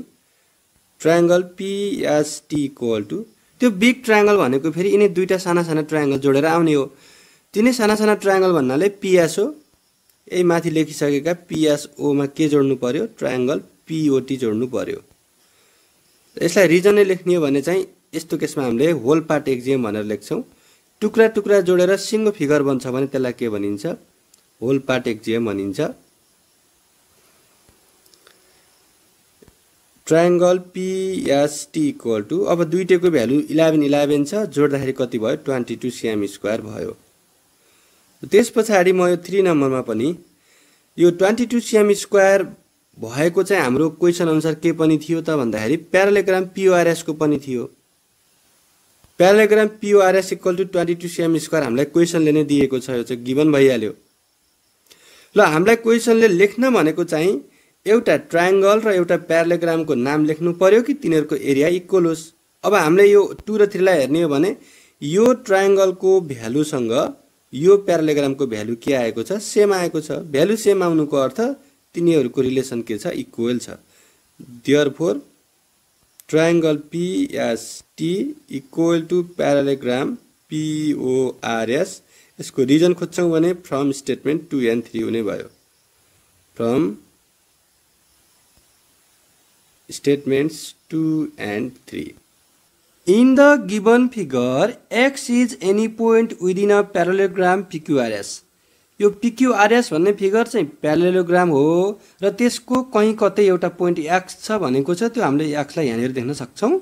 ट्रायंगल पीएसटी इक्वल टु त्यो बिग ट्रायंगल भनेको फेरि यिनी दुईटा साना साना ट्रायंगल जोडेर आउने हो। तिनै साना साना ट्रायंगल भन्नाले पीएसओ यही माथि लेखिसकेका पीएसओ मा के जोड्नु पर्यो ट्रायंगल पीओटी जोड्नु पर्यो। यसलाई रिजन नै लेख्ने हो भने चाहिँ यस्तो केसमा हामीले होल पार्ट एक्जियम भनेर लेख्छौं। टुक्रा टुक्रा जोडेर सिंगो फिगर बन्छ भने त्यसलाई के भनिन्छ होल पार्ट एक्जियम भनिन्छ। ट्रायंगल पीएसटी इक्वल टु अब दुईटैको भ्यालु 11 11 छ जोड्दाखेरि कति भयो 22 सेमी स्क्वायर भयो। त्यसपछि म यो 3 नम्बरमा पनि यो 22 सेमी स्क्वायर भएको चाहिँ हाम्रो क्वेशन अनुसार के पनि थियो त भन्दाखेरि प्यारालेग्राम पीओआरएस को पनि थियो। प्यारालेग्राम पीओआरएस इक्वल टु 22 सेमी स्क्वायर हामीलाई क्वेशनले नै दिएको छ। यो चाहिँ गिवन भइहाल्यो। ल हामीलाई क्वेशनले लेख्न भनेको चाहिँ एउटा ट्रायंगल र एउटा प्यारालेग्रामको नाम लेख्नु पर्यो कि तिनीहरुको एरिया इक्वल होस्। अब हामीले यो 2 र 3 लाई हेर्ने हो भने यो ट्रायंगलको भ्यालु सँग यो प्यारालेग्रामको भ्यालु के आएको छ सेम आएको छ। भ्यालु सेम आउनुको अर्थ तिनीहरुको रिलेसन के छ इक्वल छ। Therefore triangle PST equal to parallelogram PORS यसको रिजन खोज्छौं भने फ्रम स्टेटमेन्ट 2 and 3 हुने भयो। From statements 2 and 3. In the given figure, x is any point within a parallelogram PQRS. यो PQRS भन्ने फिगर चाहिँ प्यारालेलोग्राम हो र त्यसको कहीं कतै एउटा पोइन्ट x छ भनेको छ। त्यो हामीले x लाई यहाँनिर देख्न सक्छौं।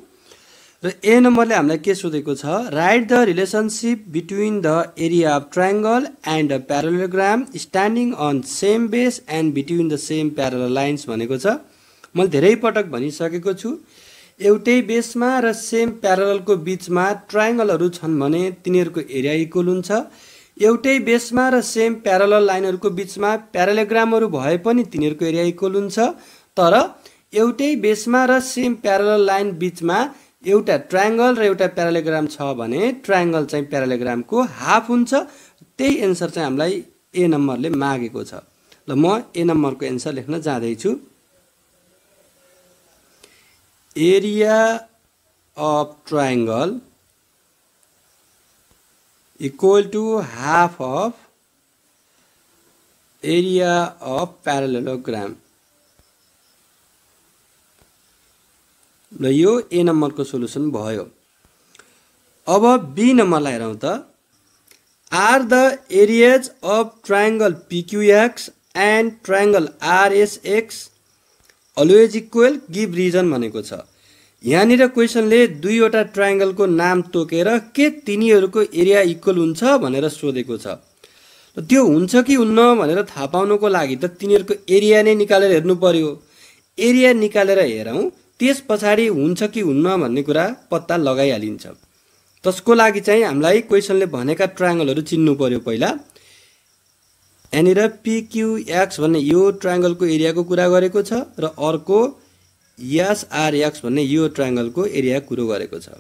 र ए नम्बरले हामीलाई के सोधेको छ write the relationship between the area of triangle and a parallelogram standing on same base and between the same parallel lines भनेको छ। मैले धेरै पटक भनिसकेको छु एउटै बेसमा र सेम प्यारललको बीचमा ट्रायंगलहरु छन् भने तिनीहरुको एरिया इक्वल हुन्छ। एउटै बेसमा र सेम प्यारलल लाइनहरुको बीचमा प्यारालेग्रामहरु भए पनि तिनीहरुको एरिया इक्वल हुन्छ। तर एउटै बेसमा र सेम प्यारलल लाइन बीचमा एउटा ट्रायंगल र एउटा प्यारालेग्राम छ भने ट्रायंगल चाहिँ प्यारालेग्रामको हाफ हुन्छ। त्यही एन्सर चाहिँ हामीलाई ए नम्बरले मागेको छ। ल म ए नम्बरको एन्सर लेख्न जाँदै छु। Area of triangle equal to half of area of parallelogram। ल यो ए नम्बरको सोलुसन भयो। अब बी नम्बरलाई हेरौं त are the areas of triangle PQX and triangle RSX always equal give reason भनेको छ। यहाँनिर क्वेशनले दुईवटा ट्रायंगलको नाम तोकेर के तिनीहरुको एरिया इक्वल हुन्छ भनेर सोधेको छ। त्यो हुन्छ कि हुन्न भनेर थाहा पाउनको लागि त तिनीहरुको एरिया नै निकालेर हेर्नु पर्यो। एरिया निकालेर हेरौं त्यसपछि हुन्छ कि हुन्न भन्ने कुरा पत्ता लगाइहालिन्छ। त्यसको लागि चाहिँ हामीलाई क्वेशनले भनेका ट्रायंगलहरु चिन्नु पर्यो। पहिला यहाँनिर PQX भन्ने यो ट्रायंगलको एरियाको कुरा गरेको छ र अर्को SRX भन्ने यो ट्रायंगलको एरिया कुरो गरेको छ।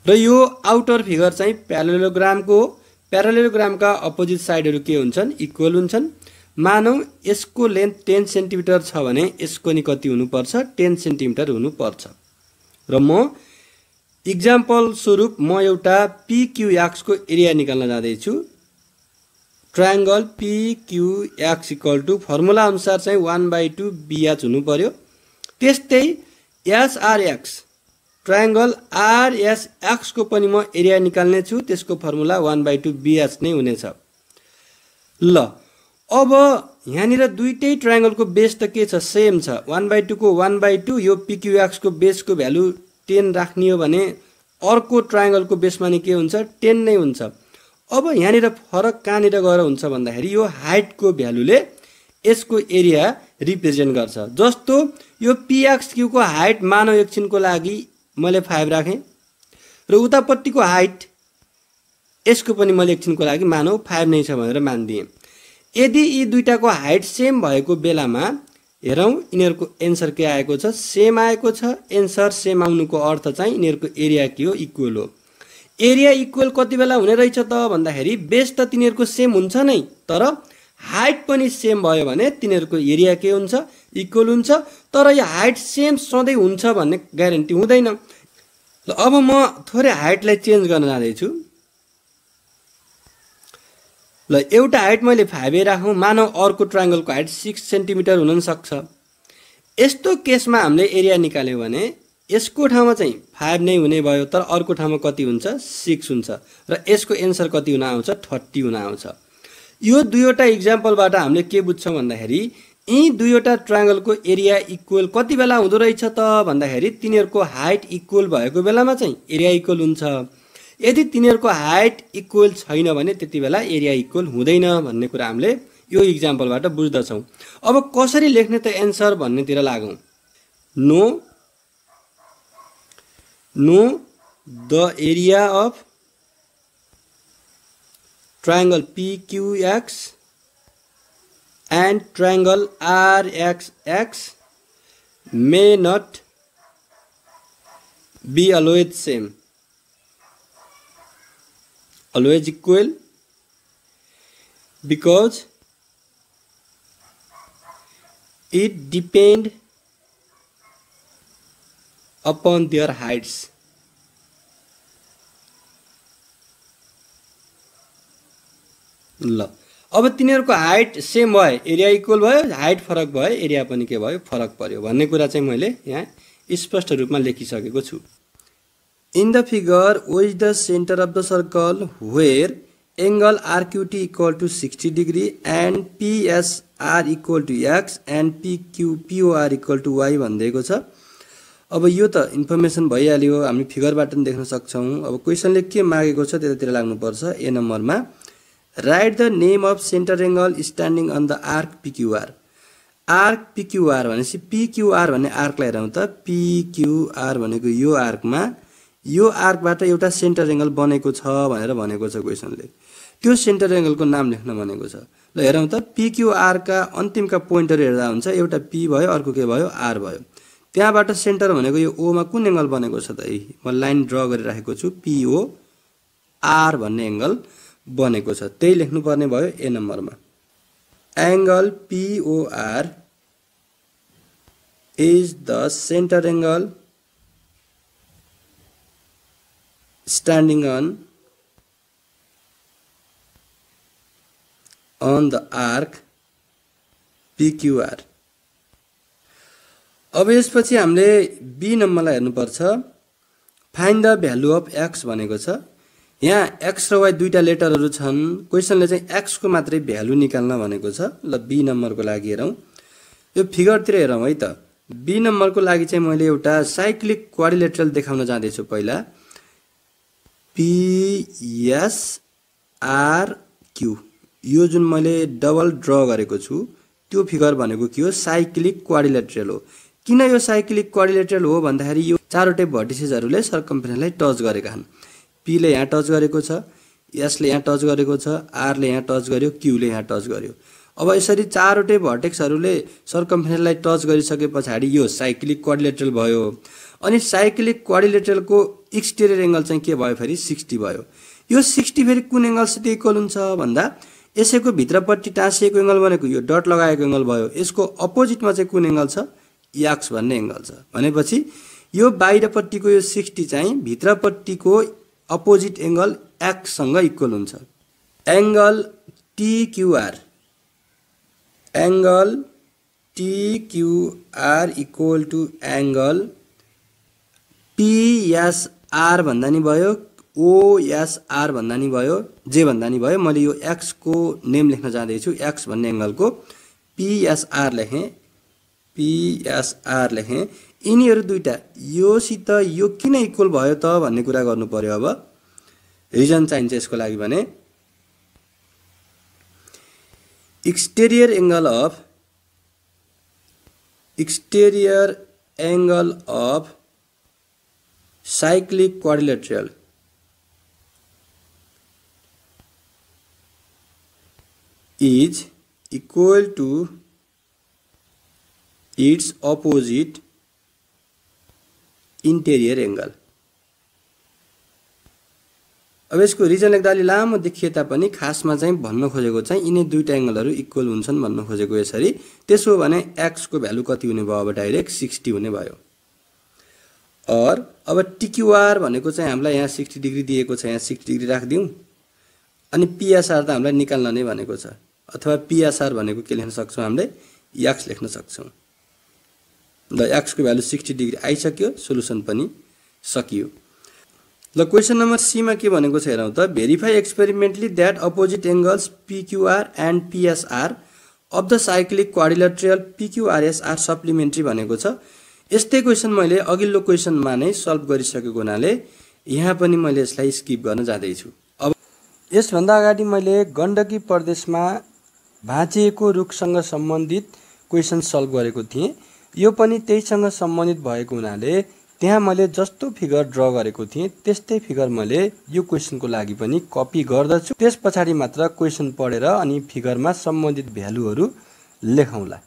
र यो आउटर फिगर चाहिँ प्यारालेलोग्रामको प्यारालेलोग्रामका अपोजिट साइडहरु के हुन्छन् इक्वल हुन्छन्। मानौ यसको लेन्थ 10 सेन्टिमिटर छ भने यसको नि कति हुनुपर्छ 10 सेन्टिमिटर हुनुपर्छ। र म एक्जाम्पल स्वरूप म एउटा PQX को एरिया निकाल्न जाँदै छु। Triangle PQX equal to formula अनुसार चाहिँ 1/2 BH हुनु पर्यो। त्यस्तै SRX ट्रायंगल RSX को पनि म एरिया निकाल्ने छु। त्यसको फर्मुला 1/2 BH नै हुनेछ। ल अब यहाँनिर दुईटै ट्रायंगलको बेस त के छ सेम छ 1/2 को 1/2 यो PQX को बेसको भ्यालु 10 राख्ने हो भने अर्को ट्रायंगलको बेसमा नि के हुन्छ 10 नै हुन्छ। अब यहाँनिर फरक कहाँनिर गएर हुन्छ भन्दाखेरि यो हाइटको भ्यालुले यसको एरिया रिप्रेजेन्ट गर्छ। जस्तो यो PXQ को हाइट मानव एकछिनको लागि मैले 5 राखे र उतापट्टिको हाइट यसको पनि मैले एकछिनको लागि मानव 5 नै छ भनेर मान्दिए। यदि यी दुईटाको हाइट सेम भएको बेलामा हेरौं यिनीहरुको एन्सर के आएको छ सेम आएको छ। एन्सर सेम आउनुको अर्थ चाहिँ यिनीहरुको एरिया के हो इक्वल हो। एरिया इक्वल कति बेला हुने रहेछ त भन्दाखेरि बेस त तिनीहरूको सेम हुन्छ नै, तर हाइट पनि सेम भयो भने तिनीहरूको एरिया के हुन्छ, इक्वल हुन्छ। तर यो हाइट सेम सधैँ हुन्छ भन्ने ग्यारेन्टी हुँदैन। ल अब म थोरै हाइटलाई चेन्ज गर्न जाँदैछु। ल एउटा हाइट मैले 5 राखौँ, मानव अर्को ट्रायङ्गलको हाइट 6 सेन्टिमिटर हुन सक्छ। यस्तो केसमा हामीले एरिया निकाल्यो भने यसको ठाउँमा चाहिँ 5 नै हुने भयो, तर अर्को ठाउँमा कति हुन्छ, 6 हुन्छ र यसको एन्सर कति हुन आउँछ, 30 हुन आउँछ। यो दुईवटा इक्जाम्पलबाट हामीले के बुझ्छौँ भन्दाखेरि यी दुईवटा ट्रायङ्गलको एरिया इक्वल कति बेला हुँदो रहेछ त भन्दाखेरि तिनीहरूको हाइट इक्वल भएको बेलामा चाहिँ एरिया इक्वल हुन्छ। यदि तिनीहरूको हाइट इक्वल छैन भने त्यति बेला एरिया इक्वल हुँदैन भन्ने कुरा हामीले यो इक्जाम्पलबाट बुझ्दछौँ। अब कसरी लेख्ने त एन्सर भन्नेतिर लागौँ। No the area of triangle PQX and triangle RXX may not be always same, always equal, because it depends upon their heights. ल अब तिनीहरूको हाइट सेम भयो, एरिया इक्वल भयो, हाइट फरक भयो, एरिया पनि के भयो, फरक पर्यो भन्ने कुरा चाहिँ मैले यहाँ स्पष्ट रूपमा लेखिसकेको छु। In the figure O is the centre of the circle where angle RQT equal to 60 degree and PSR equal to X and POR equal to Y भनिदिएको छ। अब यो त इन्फर्मेसन भइहाल्यो, हामी फिगरबाट पनि देख्न सक्छौँ। अब क्वेसनले के मागेको छ त्यतातिर लाग्नुपर्छ। ए नम्बरमा write the name of centre angle standing on the arc PQR. Arc PQR भनेपछि पिक्युआर भन्ने आर्कलाई हेरौँ त। पिक्युआर भनेको यो आर्कमा, यो आर्कबाट एउटा सेन्टर एङ्गल बनेको छ भनेर भनेको छ क्वेसनले। त्यो सेन्टर एङ्गलको नाम लेख्न भनेको छ। ल हेरौँ त, पिक्युआरका अन्तिमका पोइन्टहरू हेर्दा हुन्छ, एउटा पी भयो, अर्को के भयो, आर भयो। त्यहाँबाट सेन्टर भनेको यो ओमा कुन एङ्गल बनेको छ त, म लाइन ड्र गरिराखेको छु, पिओआर भन्ने एङ्गल बनेको छ, त्यही लेख्नुपर्ने भयो ए नम्बरमा। Angle POR is the centre angle standing on the arc PQR। अब यसपछि हामीले बी नम्बरलाई हेर्नुपर्छ। Find the value of x भनेको छ। यहाँ एक्स र वाई दुईटा लेटरहरू छन्, क्वेसनले चाहिँ एक्स को मात्रै भ्यालु निकाल्न भनेको छ। ल बी नम्बरको लागि हेरौँ, यो फिगरतिर हेरौँ है त। बी नम्बरको लागि चाहिँ मैले एउटा साइक्लिक क्वाड्रिलेटरल देखाउन जाँदैछु। पहिला PSRQ, यो जुन मैले डबल ड्र गरेको छु त्यो फिगर भनेको के हो, साइक्लिक क्वाड्रिलेटरल हो। किन यो साइक्लिक क्वाड्रिलेटरल हो भन्दाखेरि यो चारवटै भर्टिसेसहरूले सर्कम्फरेन्सलाई टच गरेका छन्। पीले यहाँ टच गरेको छ, एसले यहाँ टच गरेको छ, आरले यहाँ टच गर्यो, क्यूले यहाँ टच गर्यो। अब यसरी चारवटै भर्टेक्सहरूले सर्कम्फरेन्सलाई टच गरिसके पछाडि यो साइक्लिक क्वाड्रिलेटरल भयो। अनि साइक्लिक क्वाड्रिलेटरलको एक्सटेरियर एङ्गल चाहिँ के भयो, फेरि 60 भयो। यो 60 फेरि कुन एङ्गलसित इक्वल हुन्छ भन्दा यसैको भित्रपट्टि टाँसिएको एङ्गल भनेको यो डट लगाएको एङ्गल भयो। यसको अपोजिटमा चाहिँ कुन एङ्गल छ, एक्स भन्ने एङ्गल छ। भनेपछि यो बाहिरपट्टिको यो 60 चाहिँ भित्रपट्टिको अपोजिट एङ्गल एक्ससँग इक्वल हुन्छ। Angle TQR, angle TQR equal to angle PSR भन्दा नि भयो, ओएसआर भन्दा नि भयो, जे भन्दा नि भयो। मैले यो एक्स को नेम लेख्न जाँदैछु, एक्स भन्ने एङ्गलको पिएसआर लेखेँ, पिएसआर लेखेँ। यिनीहरू दुईटा योसित यो किन इक्वल भयो त भन्ने कुरा गर्नु पर्यो। अब रिजन चाहिन्छ यसको लागि भने exterior angle of cyclic quadrilateral is equal to its opposite interior angle। अब यसको रिजन लेख्दा अलि लामो देखिए तापनि खासमा चाहिँ भन्न खोजेको चाहिँ यिनै दुईटा एंगलहरु इक्वल हुन्छन् भन्न खोजेको यसरी। त्यसो हो भने x को भ्यालु कति हुने भयो? अब डाइरेक्ट 60 हुने भयो। और अब TQR भनेको चाहिँ हामीलाई यहाँ 60 डिग्री दिएको छ, यहाँ 60 डिग्री राख्दियौ। अनि PSR त हामीलाई निकाल्न नै भनेको छ, अथवा PSR भनेको के लेख्न सक्छौं? हामीले x लेख्न सक्छौं। ल x को भ्यालु 60 डिग्री आइसक्यो, सोलुसन पनि सकियो। ल क्वेशन नम्बर सी मा के भनेको छ हेरौं त। Verify experimentally that opposite angles PQR and PSR of the cyclic quadrilateral PQRS are supplementary भनेको छ। यस्तै क्वेशन मैले अघिल्लो क्वेशनमा नै सल्भ गरिसकेको हुनाले यहाँ पनि मैले यसलाई स्किप गर्न जाँदै छु। अब यसभन्दा अगाडि मैले गण्डकी प्रदेशमा भाँचिएको रुखसँग सम्बन्धित क्वेशन सल्भ गरेको थिएँ। यो पनि त्यहीसँग सम्बन्धित भएको हुनाले त्यहाँ मैले जस्तो फिगर ड्रा गरेको थिएँ त्यस्तै फिगर मैले यो क्वेशनको लागि पनि कपी गर्दछु। त्यसपछि मात्र क्वेशन पढेर अनि फिगरमा सम्बन्धित भ्यालुहरु लेखौँला।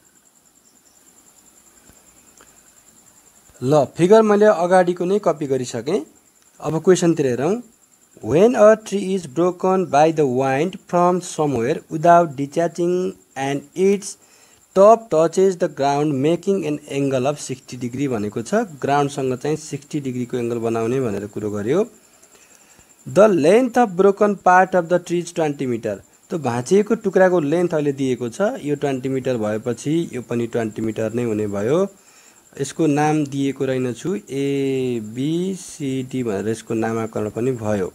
ल फिगर मैले अगाडिको नै कपी गरिसकेँ। अब क्वेशनतिर हेरौं। When a tree is broken by the wind from somewhere without detaching and its top touches the ground making an angle of 60 degree भनेको छ। ग्राउन्ड सँग चाहिँ 60 डिग्री को एंगल बनाउने भनेर कुरो गर्यो। The length of broken part of the tree is 20 meter। तो भाँचिएको टुक्राको लेन्थ अहिले दिएको छ, यो 20 मिटर भएपछि यो पनि 20 मिटर नै हुने भयो। यसको नाम दिएको रहेनछु, ABCD भनेर यसको नामाकरण पनि भयो।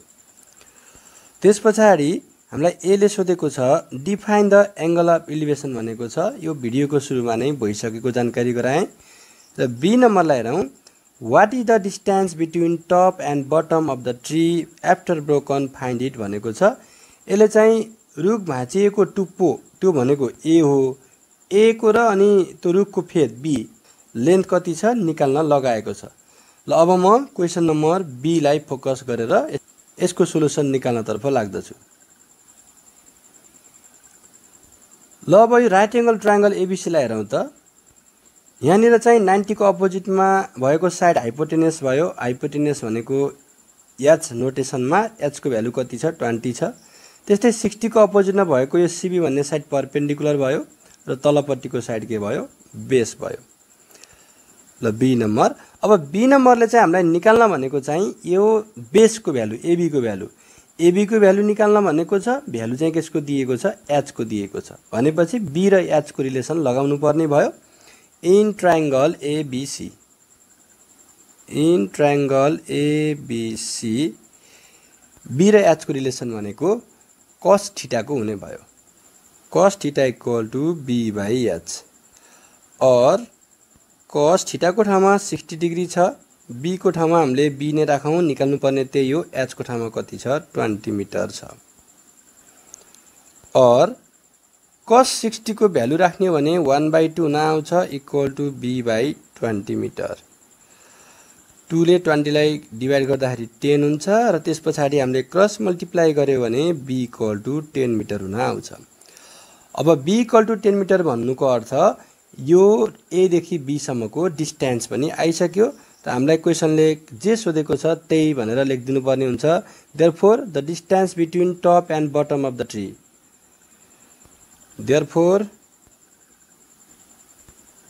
त्यसपछि हामीलाई ए ले सोधेको छ define the angle of elevation भनेको छ। यो भिडियोको सुरुमा नै भइसकेको जानकारी गराएँ। र बी नम्बरलाई हेरौं। What is the distance between top and bottom of the tree after broken find it भनेको छ। यसले चाहिँ रुख भाँचिएको टुप्पो त्यो भनेको ए हो, ए को र अनि त्यो रुखको फेद बी लेन्थ कति छ निकाल्न लगाएको छ। ल अब म क्वेशन नम्बर बी लाई फोकस गरेर यसको सोलुसन निकाल्न तर्फ लाग्दछु। ल अब यो राइट एंगल ट्रायंगल एबीसी लाई हेरौं त। यहाँनिर चाहिँ 90 को अपोजिटमा भएको साइड हाइपोटेनस भयो। हाइपोटेनस भनेको एच नोटेसनमा एच को भ्यालु कति छ 20 छ। त्यस्तै 60 को अपोजिटमा भएको यो सीबी भन्ने साइड परपेन्डिकुलर भयो र तलपट्टिको साइड के भयो बेस भयो। ल बी नम्बर। अब बी नम्बरले चाहिँ हामीलाई निकाल्न भनेको चाहिँ यो बेस को भ्यालु एबी को भ्यालु, एबी को भ्यालु निकाल्न भनेको छ। भ्यालु चाहिँ केसको दिएको छ एच को दिएको छ भनेपछि बी र एच को रिलेसन लगाउनु पर्ने भयो। In triangle ABC, in triangle ABC B र एच को रिलेसन भनेको cos थीटा को हुने भयो। cos theta equal to B by H. Or cos theta को ठाउँमा 60 डिग्री छ, बी को ठाउँमा हामीले बी नै राखौं। निकाल्नु पर्ने त्यही हो। एच को ठाउँमा कति छ 20 मिटर छ। और cos 60 को भ्यालु राख्ने हो भने 1/2 हुन आउँछ equal to B by 20 metre. 2 ले 20 लाई डिवाइड गर्दाखेरि 10 हुन्छ र त्यसपछि हामीले क्रस मल्टिप्लाई गर्यो भने b इक्वल टु 10 मिटर हुन आउँछ। अब b इक्वल टु 10 मिटर भन्नुको अर्थ यो a देखि b सम्मको डिस्टेन्स पनि आइसक्यो। त हामीलाई क्वेशनले जे सोधेको छ त्यही भनेर लेखिदिनु पर्ने हुन्छ। Therefore the distance between top and bottom of the tree, therefore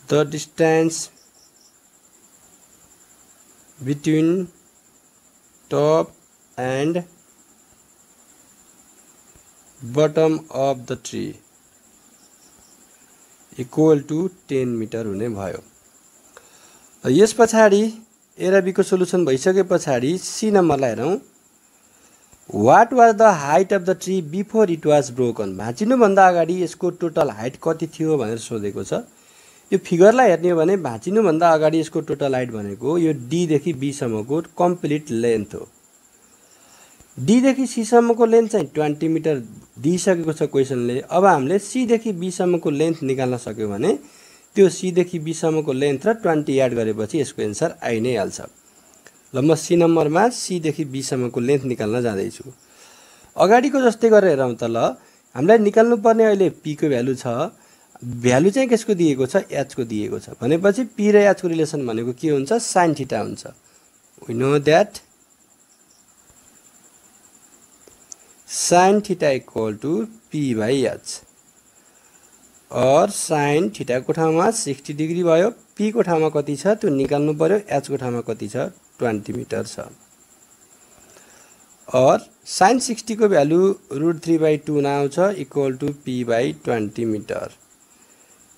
the distance between top and bottom of the tree equal to 10 metre हुने भयो। यस पछाडी ए र बी को सोलुसन भइसके पछाडी सी नम्बरलाई हेरौं। What was the height of the tree before it was broken. भाँचिनु भन्दा अगाडि यसको टोटल हाइट कति थियो भनेर सोधेको छ। यो फिगरलाई हेर्ने हो भने भाँचिनु भन्दा अगाडि यसको टोटल हाइट भनेको यो डी देखि बी सम्मको कम्प्लिट लेन्थ हो। डी देखि सी सम्मको लेन्थ चाहिँ 20 मिटर दिइसकेको छ क्वेशनले। अब हामीले सी देखि बी सम्मको लेन्थ निकाल्न सक्यो भने त्यो सी देखि बी सम्मको लेन्थ र 20 एड गरेपछि यसको आन्सर आइ नै हाल्छ। ल म सी नम्बरमा सी देखि बी सम्मको लेन्थ निकाल्न जाँदै छु। अगाडिको जस्तै गरेर हेरौं त। ल हामीलाई निकाल्नु पर्ने अहिले पी को भ्यालु छ। भ्यालु चाहिँ केसको दिएको छ एच को दिएको छ भनेपछि पी र एच को रिलेसन भनेको के हुन्छ sin थीटा हुन्छ। We know that sin theta equal to p/h or sin theta को ठाउँमा 60 डिग्री भयो, p को ठाउँमा कति छ त्यो निकाल्नु पर्यो, h को ठाउँमा कति छ 20 मिटर छ। और sin 60 को भ्यालु √3/2 आउँछ इक्वल टू p/20 मिटर।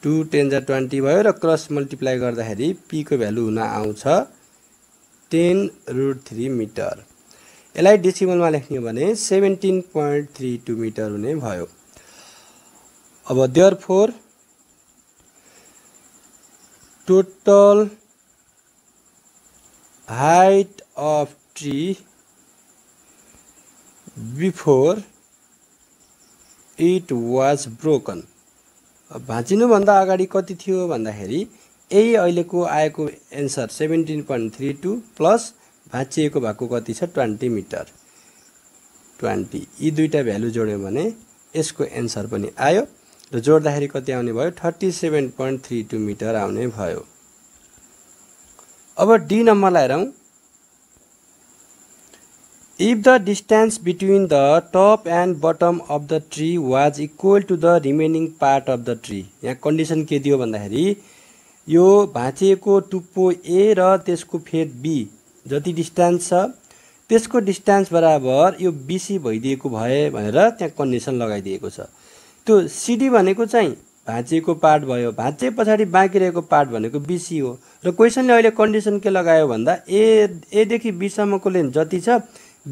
2 10 20 भयो र क्रस मल्टिप्लाई गर्दाखेरि p को भ्यालु हुन आउँछ 10√3 मिटर। यसलाई डेसिमलमा लेख्ने हो भने 17.32 मिटर हुने भयो। अब therefore total height of tree before it was broken, भाँचिनु भन्दा अगाडि कति थियो भन्दाखेरि यही अहिलेको आएको एन्सर 17.32 प्लस भाँचिएको भएको कति छ 20 मिटर 20, यी दुईटा भ्यालु जोड्यो भने यसको एन्सर पनि आयो र जोड्दाखेरि कति आउने भयो 37.32 मिटर आउने भयो। अब डी नम्बरलाई हेरौं। If the distance between the top and bottom of the tree was equal to the remaining part of the tree, यहाँ कन्डिसन के दियो भन्दाखेरि यो भाँचिएको टुप्पो A र त्यसको फेद B जति डिस्टेन्स छ त्यसको डिस्टेन्स बराबर यो BC भइदिएको भए भनेर त्यहाँ कन्डिसन लगाइदिएको छ। त्यो CD भनेको चाहिँ भाँचिएको पार्ट भयो, भाँचे पछाडि बाँकी रहेको पार्ट भनेको BC हो र क्वेशनले अहिले कन्डिसन के लगायो भन्दा A देखि B सम्मको लेन्थ जति छ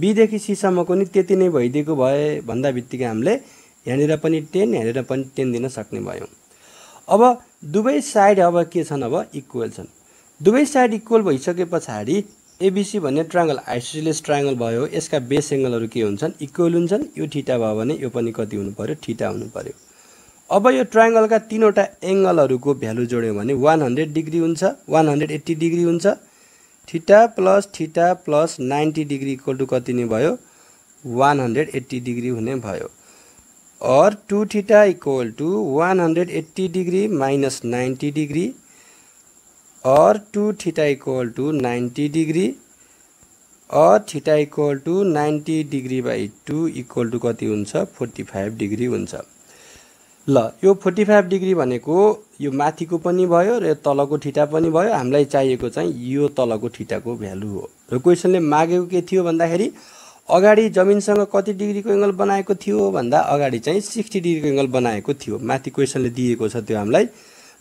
B देखि C सम्मको नि त्यति नै भइदिएको भए भन्दा बित्तिकै हामीले यहाँनिर पनि 10 यहाँनिर पनि 10 दिन सक्ने भयौं। अब दुवै साइड अब के छन्, अब इक्वल छन्। दुवै साइड इक्वल भइसके पछाडि ABC भन्ने ट्रायंगल आइसोसेलेस ट्रायंगल भयो, यसका बेस एंगलहरु के हुन्छन् इक्वल हुन्छन्। यो थीटा भयो भने यो पनि कति हुनु पर्यो थीटा हुनु पर्यो। अब यो ट्रायंगलका तीनवटा एंगलहरुको भ्यालु जोड्यो भने 100 डिग्री हुन्छ, 180 डिग्री हुन्छ। Theta plus 90 degree equal to कति नै भयो 180 डिग्री हुने भयो। Or 2 theta equal to 180 degree minus 90 degree or 2 theta equal to 90 degree or theta equal to 90 degree by 2 equal to कति हुन्छ 45 डिग्री हुन्छ। ल यो 45 डिग्री भनेको यो माथिको पनि भयो र तलको थीटा पनि भयो। हामीलाई चाहिएको चाहिँ यो तलको थीटाको भ्यालु हो र क्वेशनले मागेको के थियो भन्दाखेरि अगाडि जमिनसँग कति डिग्रीको एंगल बनाएको थियो भन्दा अगाडि चाहिँ 60 डिग्रीको एंगल बनाएको थियो। माथि क्वेशनले दिएको छ त्यो हामीलाई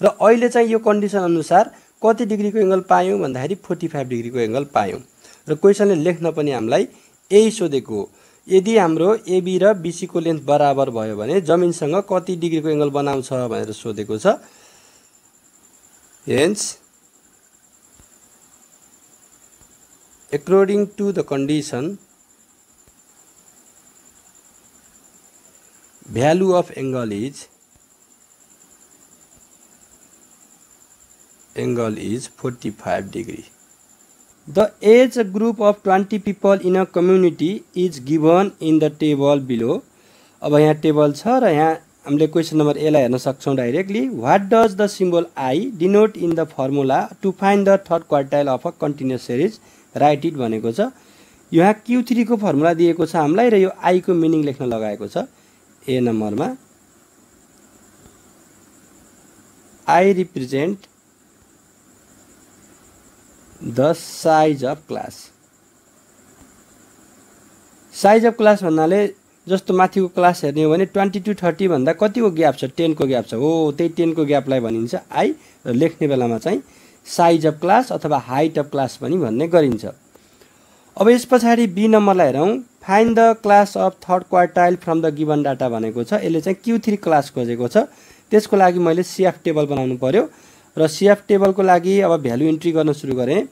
र अहिले चाहिँ यो कन्डिसन अनुसार कति डिग्रीको एंगल पायौं भन्दाखेरि 45 डिग्रीको एंगल पायौं र क्वेशनले लेख्न पनि हामीलाई यही सोधेको। यदि हाम्रो AB र BC को लेन्थ बराबर भयो भने जमिनसँग कति डिग्रीको एंगल बनाउँछ भनेर सोधेको छ। Hence according to the condition value of angle is 45 degree. The age group of 20 people in a community is given in the table below. अब यहाँ टेबल छ र यहाँ हामीले क्वेशन नम्बर A लाई हेर्न सक्छौं directly. What does the symbol I denote in the formula to find the third quartile of a continuous series? Write it भनेको छ। यहाँ Q3 को फर्मुला दिएको छ हामीलाई र यो I को मिनिङ लेख्न लगाएको छ। A नम्बरमा I represent the size of class. Size of class भन्नाले जस्तो माथिको क्लास हेर्ने हो भने 20 to 30 भन्दा कतिको ग्याप छ 10 को ग्याप छ हो त्यही 10 को ग्यापलाई भनिन्छ I र लेख्ने बेलामा चाहिँ साइज अफ क्लास अथवा हाइट अफ क्लास पनि भन्ने गरिन्छ। अब यसपछि बी नम्बरलाई हेरौं। Find the class of third quartile from the given data भनेको छ। यसले चाहिँ Q3 क्लास खोजेको छ। त्यसको लागि मैले CF टेबल बनाउनु पर्यो र CF टेबलको लागि अब भ्यालु इन्ट्री गर्न सुरु गरे।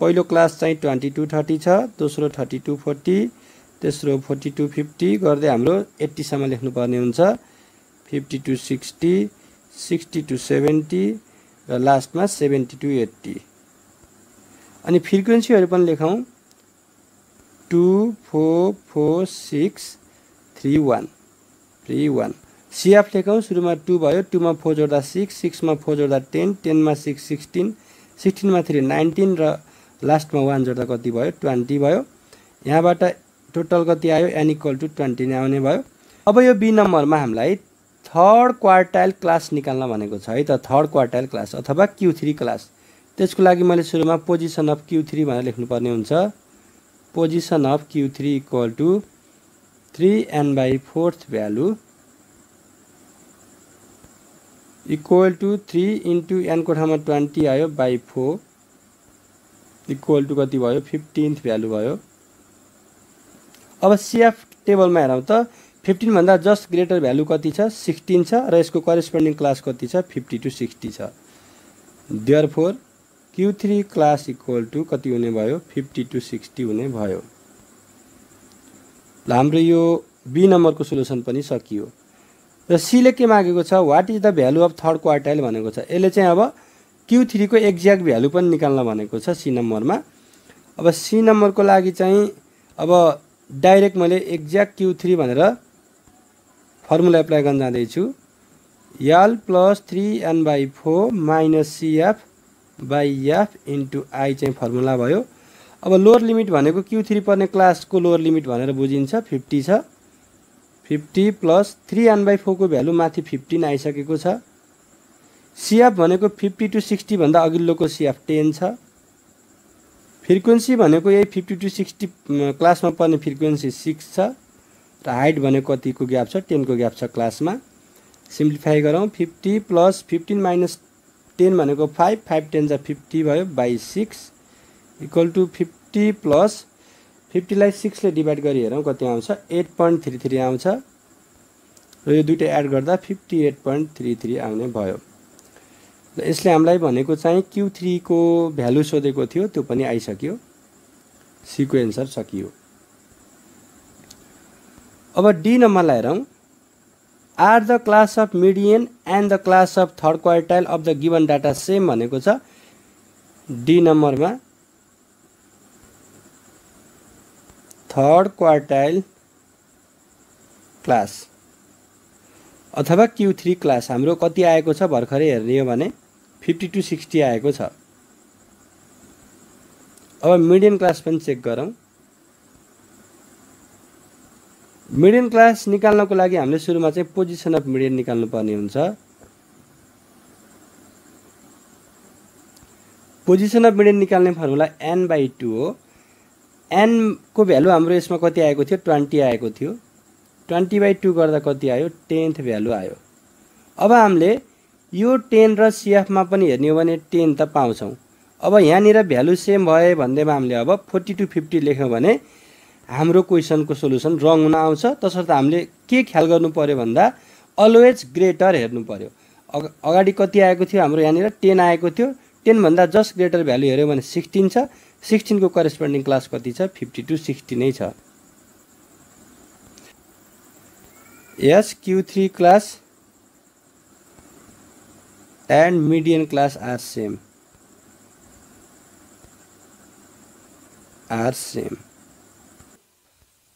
पहिलो क्लास चाहिँ 20 to 30 छ, दोस्रो 30 to 40, तेस्रो 40 to 50 गर्दै हाम्रो 80 सम्म लेख्नु पर्ने हुन्छ। 50 to 60, 60 to 70 र लास्टमा 70 to 80। अनि फ्रिक्वेन्सीहरु पनि लेखौं 2 4 4 6 3 1 3 1। CF लेखौं। सुरुमा 2 भयो, 2 मा 4 जोड्दा 6, 6 मा 4 जोड्दा 10, 10 मा 6 16, 16 मा 3 19 र लास्टमा 1 जोड्दा कति भयो 20 भयो। यहाँबाट टोटल कति आयो n इक्वल टु 20 नै आउने भयो। अब यो बी नम्बरमा हामीलाई थर्ड क्वार्टाइल क्लास निकाल्न भनेको छ है त, थर्ड क्वार्टाइल क्लास अथवा Q3 क्लास। त्यसको लागि मैले सुरुमा पोजिसन अफ Q3 भनेर लेख्नुपर्ने हुन्छ। Position of Q3 equal to 3n/4 value equal to 3 into n को ठाउँमा 20 आयो बाई 4 इक्वल टु कति भयो 15th भ्यालु भयो। अब CF टेबलमा हेरौँ त 15 भन्दा जस्ट ग्रेटर भ्यालु कति छ 16 छ र यसको करेस्पोन्डिङ क्लास कति छ 50 to 60 छ। Therefore Q3 class equal to कति हुने भयो 50 to 60 हुने भयो। ल हाम्रो यो बी नम्बरको सोलुसन पनि सकियो। र सी ले के मागेको छ what is the value of third quartile भनेको छ। यसले चाहिँ अब Q3 को एक्ज्याक्ट भ्यालु पनि निकाल्न भनेको छ सी नम्बरमा। अब सी नम्बरको लागि चाहिँ अब डाइरेक्ट मैले एक्ज्याक्ट Q3 भनेर फर्मुला एप्लाई गर्न जाँदैछु। L plus 3n/4 minus CF by F into I चाहिँ फर्मुला भयो। अब लोअर लिमिट भनेको Q3 पर्ने क्लासको लोअर लिमिट भनेर बुझिन्छ 50 छ। 50 प्लस 3n/4 को भ्यालु माथि 15 आइसकेको छ। CF भनेको 50 to 60 भन्दा अघिल्लोको CF 10 छ। फ्रिक्वेन्सी भनेको यही 50 to 60 क्लासमा पर्ने फ्रिक्वेन्सी 6 छ र हाइट भनेको कतिको ग्याप छ 10 को ग्याप छ क्लासमा। सिम्प्लिफाई गरौँ 50 प्लस 15 माइनस 10 भनेको 5 5 10 जा 50 भयो बाई 6 इक्वल टु 50 प्लस 50 लाई 6 ले डिभाइड गरी हेरौँ कति आउँछ 8.33 आउँछ र यो दुईटा एड गर्दा 58.33 आउने भयो। र यसले हामीलाई भनेको चाहिँ Q3 को भ्यालु सोधेको थियो त्यो पनि आइसक्यो। सी को एन्सर सकियो। अब डी नम्बरलाई हेरौँ। Are the class of median and the class of third quartile of the given data same भनेको छ। डी नम्बरमा थर्ड क्वार्टाइल क्लास अथवा Q3 क्लास हाम्रो कति आएको छ भर्खरै हेर्ने हो भने 50 to 60 आएको छ। अब मिडियन क्लास पनि चेक गरौँ। मिडियन क्लास निकाल्नको लागि हामीले सुरुमा चाहिँ पोजिसन अफ मिडियन निकाल्नु पर्ने हुन्छ। पोजिसन अफ मिडियन निकाल्ने फर्मुला n/2 हो। n को भ्यालु हाम्रो यसमा कति आएको थियो 20 आएको थियो। 20/2 गर्दा कति आयो 10th भ्यालु आयो। अब हामीले यो 10 र CF मा पनि हेर्ने हो भने 10 त पाउँछौं। अब यहाँनिर भ्यालु सेम भए भन्दैमा हामीले अब 40 to 50 लेख्यौं भने हाम्रो क्वेशनको सोलुसन रङ हुन आउँछ। तसर्थ हामीले के ख्याल गर्नु पर्यो भन्दा अलवेज ग्रेटर हेर्नु पर्यो। अगाडि कति आएको थियो हाम्रो यहाँनिर 10 आएको थियो। 10 भन्दा जस्ट ग्रेटर भ्यालु हेर्यो भने 16 छ। 16 को करेस्पोन्डिङ क्लास कति छ 50 to 60 नै छ। यस Q3 class and median class are same.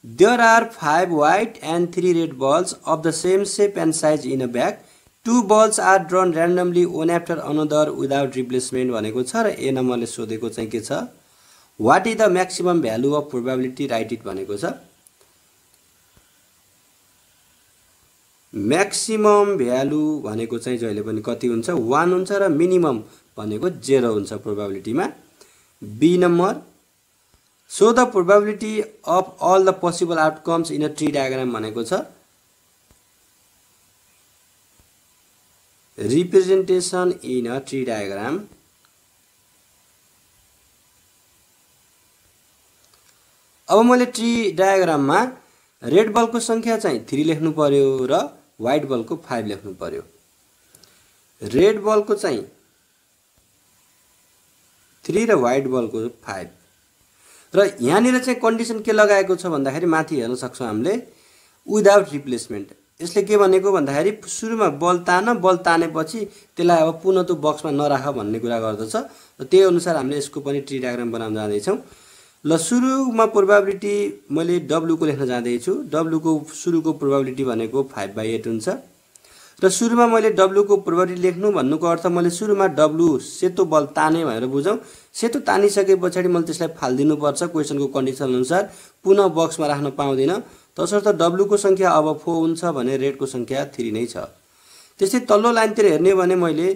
There are 5 white and 3 red balls of the same shape and size in a bag. 2 balls are drawn randomly one after another without replacement भनेको छ र ए नम्बरले सोधेको चाहिँ के छ What is the maximum value of probability? Write it भनेको छ। म्याक्सिमम भ्यालु भनेको चाहिँ जहिले पनि कति हुन्छ 1 हुन्छ र मिनिमम भनेको 0 हुन्छ प्रोबेबिलिटीमा। B number so the probability of all the possible outcomes in a tree diagram भनेको छ। Representation in a tree diagram अब मैले ट्री डायग्राममा रेड बलको संख्या चाहिँ 3 लेख्नु पर्यो र व्हाइट बलको 5 लेख्नु पर्यो। रेड बलको चाहिँ 3 र व्हाइट बलको 5 र यहाँनिर चाहिँ कन्डिसन के लगाएको छ भन्दाखेरि माथि हेर्न सक्छौं हामीले विदाउट रिप्लेसमेन्ट। यसले के भनेको भन्दाखेरि सुरुमा बल तानेपछि त्यसलाई अब पुनः त्यो बक्समा नराख भन्ने कुरा गर्दछ र त्यही अनुसार हामीले यसको पनि ट्री डायग्राम बनाउन जाँदै छौं। ल सुरुमा प्रोबेबिलिटी मैले W को लेख्न जाँदैछु। W को सुरुको प्रोबेबिलिटी भनेको 5/8 हुन्छ र सुरुमा मैले W को प्रोबेबिलिटी लेख्नु भन्नुको अर्थ मैले सुरुमा W सेतो बल ताने भनेर बुझौं। सेतो तानिसके पछाडी मैले त्यसलाई फाल्दिनु पर्छ क्वेशनको कन्डिसन अनुसार, पुनः बक्समा राख्न पाउँदैन। तसर्थ W को संख्या अब 4 हुन्छ भने रेडको संख्या 3 नै छ। त्यस्तै तल्लो लाइनतिर हेर्ने भने मैले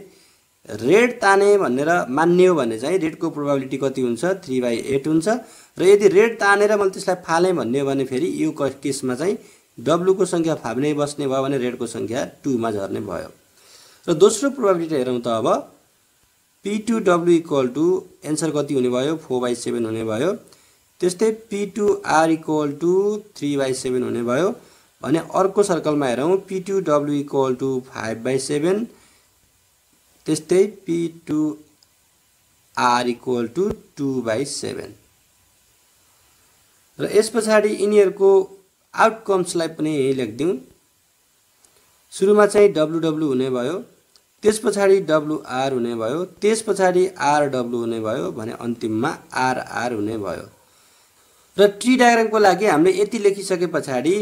रेड ताने भनेर मान्ने हो भने चाहिँ रेडको प्रोबेबिलिटी कति हुन्छ 3/8 हुन्छ। र यदि रेड तानेर मैले त्यसलाई फाले भन्ने हो भने फेरि यो केसमा चाहिँ W को संख्या 5 नै बस्ने भयो भने रेडको संख्या 2 मा झर्ने भयो। र दोस्रो प्रोबेबिलिटी हेरौँ त अब P2W इक्वल टु एन्सर कति हुने भयो 4/7 हुने भयो। त्यस्तै P2R इक्वल टु 3/7 हुने भयो भने अर्को सर्कलमा हेरौँ P2W इक्वल टु 5/7, त्यस्तै P2R इक्वल टु 2/7। र यस पछाडी यिनीहरुको आउटकम्सलाई पनि यही लेख्दिउँ। सुरुमा चाहिँ WW हुने भयो, त्यस पछाडी WR हुने भयो, त्यस पछाडी RW हुने भयो भने अन्तिममा RR हुने भयो। र ट्री डायग्रामको लागि हामीले यति लेखिसके पछाडी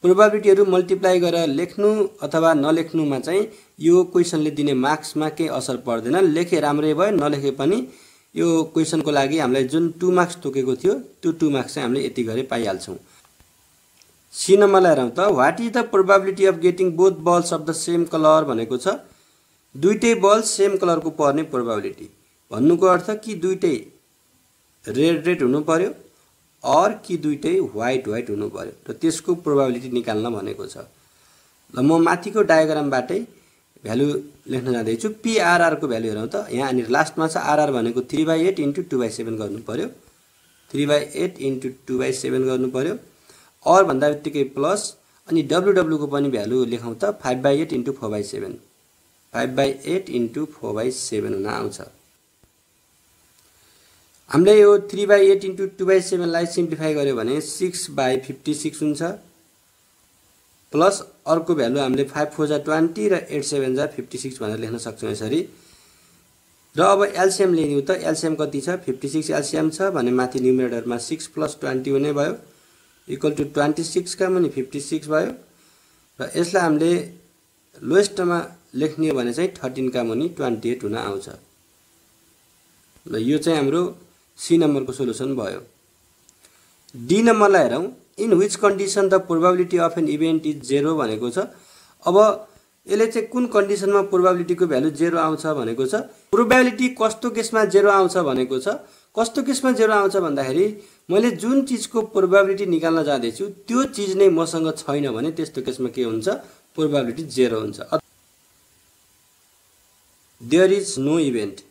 प्रोबेबिलिटीहरु मल्टिप्लाई गरेर लेख्नु अथवा नलेख्नुमा चाहिँ यो क्वेशनले दिने मार्क्समा केही असर पर्दैन। लेखे राम्रै भयो, नलेखे पनि यो क्वेशनको लागि हामीलाई जुन 2 मार्क्स तोकेको थियो त्यो 2 मार्क्स चाहिँ हामीले यति गरे पाइहाल्छौं। सी नम्बरलाई हेरौँ त what is the probability of getting both balls of the same colour भनेको छ। दुईटै बल सेम कलरको पर्ने प्रोबेबिलिटी भन्नुको अर्थ कि दुईटै रेड हुनु पर्यो और कि दुईटै व्हाइट हुनु पर्यो र त्यसको प्रोबेबिलिटी निकाल्न भनेको छ। ल म माथिको डायग्रामबाटै भ्यालु लेख्न जाँदैछु। PRR को भ्यालु हेरौँ त। यहाँ अनि लास्टमा छ RR भनेको 3/8 * 2/7 गर्नु पर्यो। 3/8 * 2/7 गर्नु पर्यो। और भन्दा बित्तिकै प्लस अनि WW को पनि भ्यालु लेखौँ त 5/8 * 4/7। 5/8 * 4/7 हुन आउँछ। हामीले यो 3/8 * 2/7 लाई सिम्प्लिफाई गर्यो भने 6/56 हुन्छ। प्लस अर्को भ्यालु हामीले 5 4 जा 20 र 8 7 जा 56 भनेर लेख्न सक्छौं यसरी। र अब एलसीएम लिदियौ त। एलसीएम कति छ 56 एलसीएम छ भने माथि न्युमरेटरमा 6 + 20 हुने भयो इक्वल टु 26 का मुनि 56 भयो। र यसलाई हामीले लोएस्टमा लेख्ने हो भने चाहिँ 13 का मुनि 28 हुन आउँछ। ल यो चाहिँ हाम्रो सी नम्बरको सोलुसन भयो। डी नम्बरलाई हेरौँ। In which condition the probability of an event is 0 भनेको छ। अब यसले चाहिँ कुन कन्डिसनमा प्रोबेबिलिटीको भ्यालु 0 आउँछ भनेको छ। प्रोबेबिलिटी कस्तो केसमा 0 आउँछ भनेको छ। कस्तो केसमा 0 आउँछ भन्दाखेरि मैले जुन चीजको प्रोबेबिलिटी निकाल्न जाँदै छु त्यो चीज नै मसँग छैन भने त्यस्तो केसमा के हुन्छ प्रोबेबिलिटी 0 हुन्छ। There is no event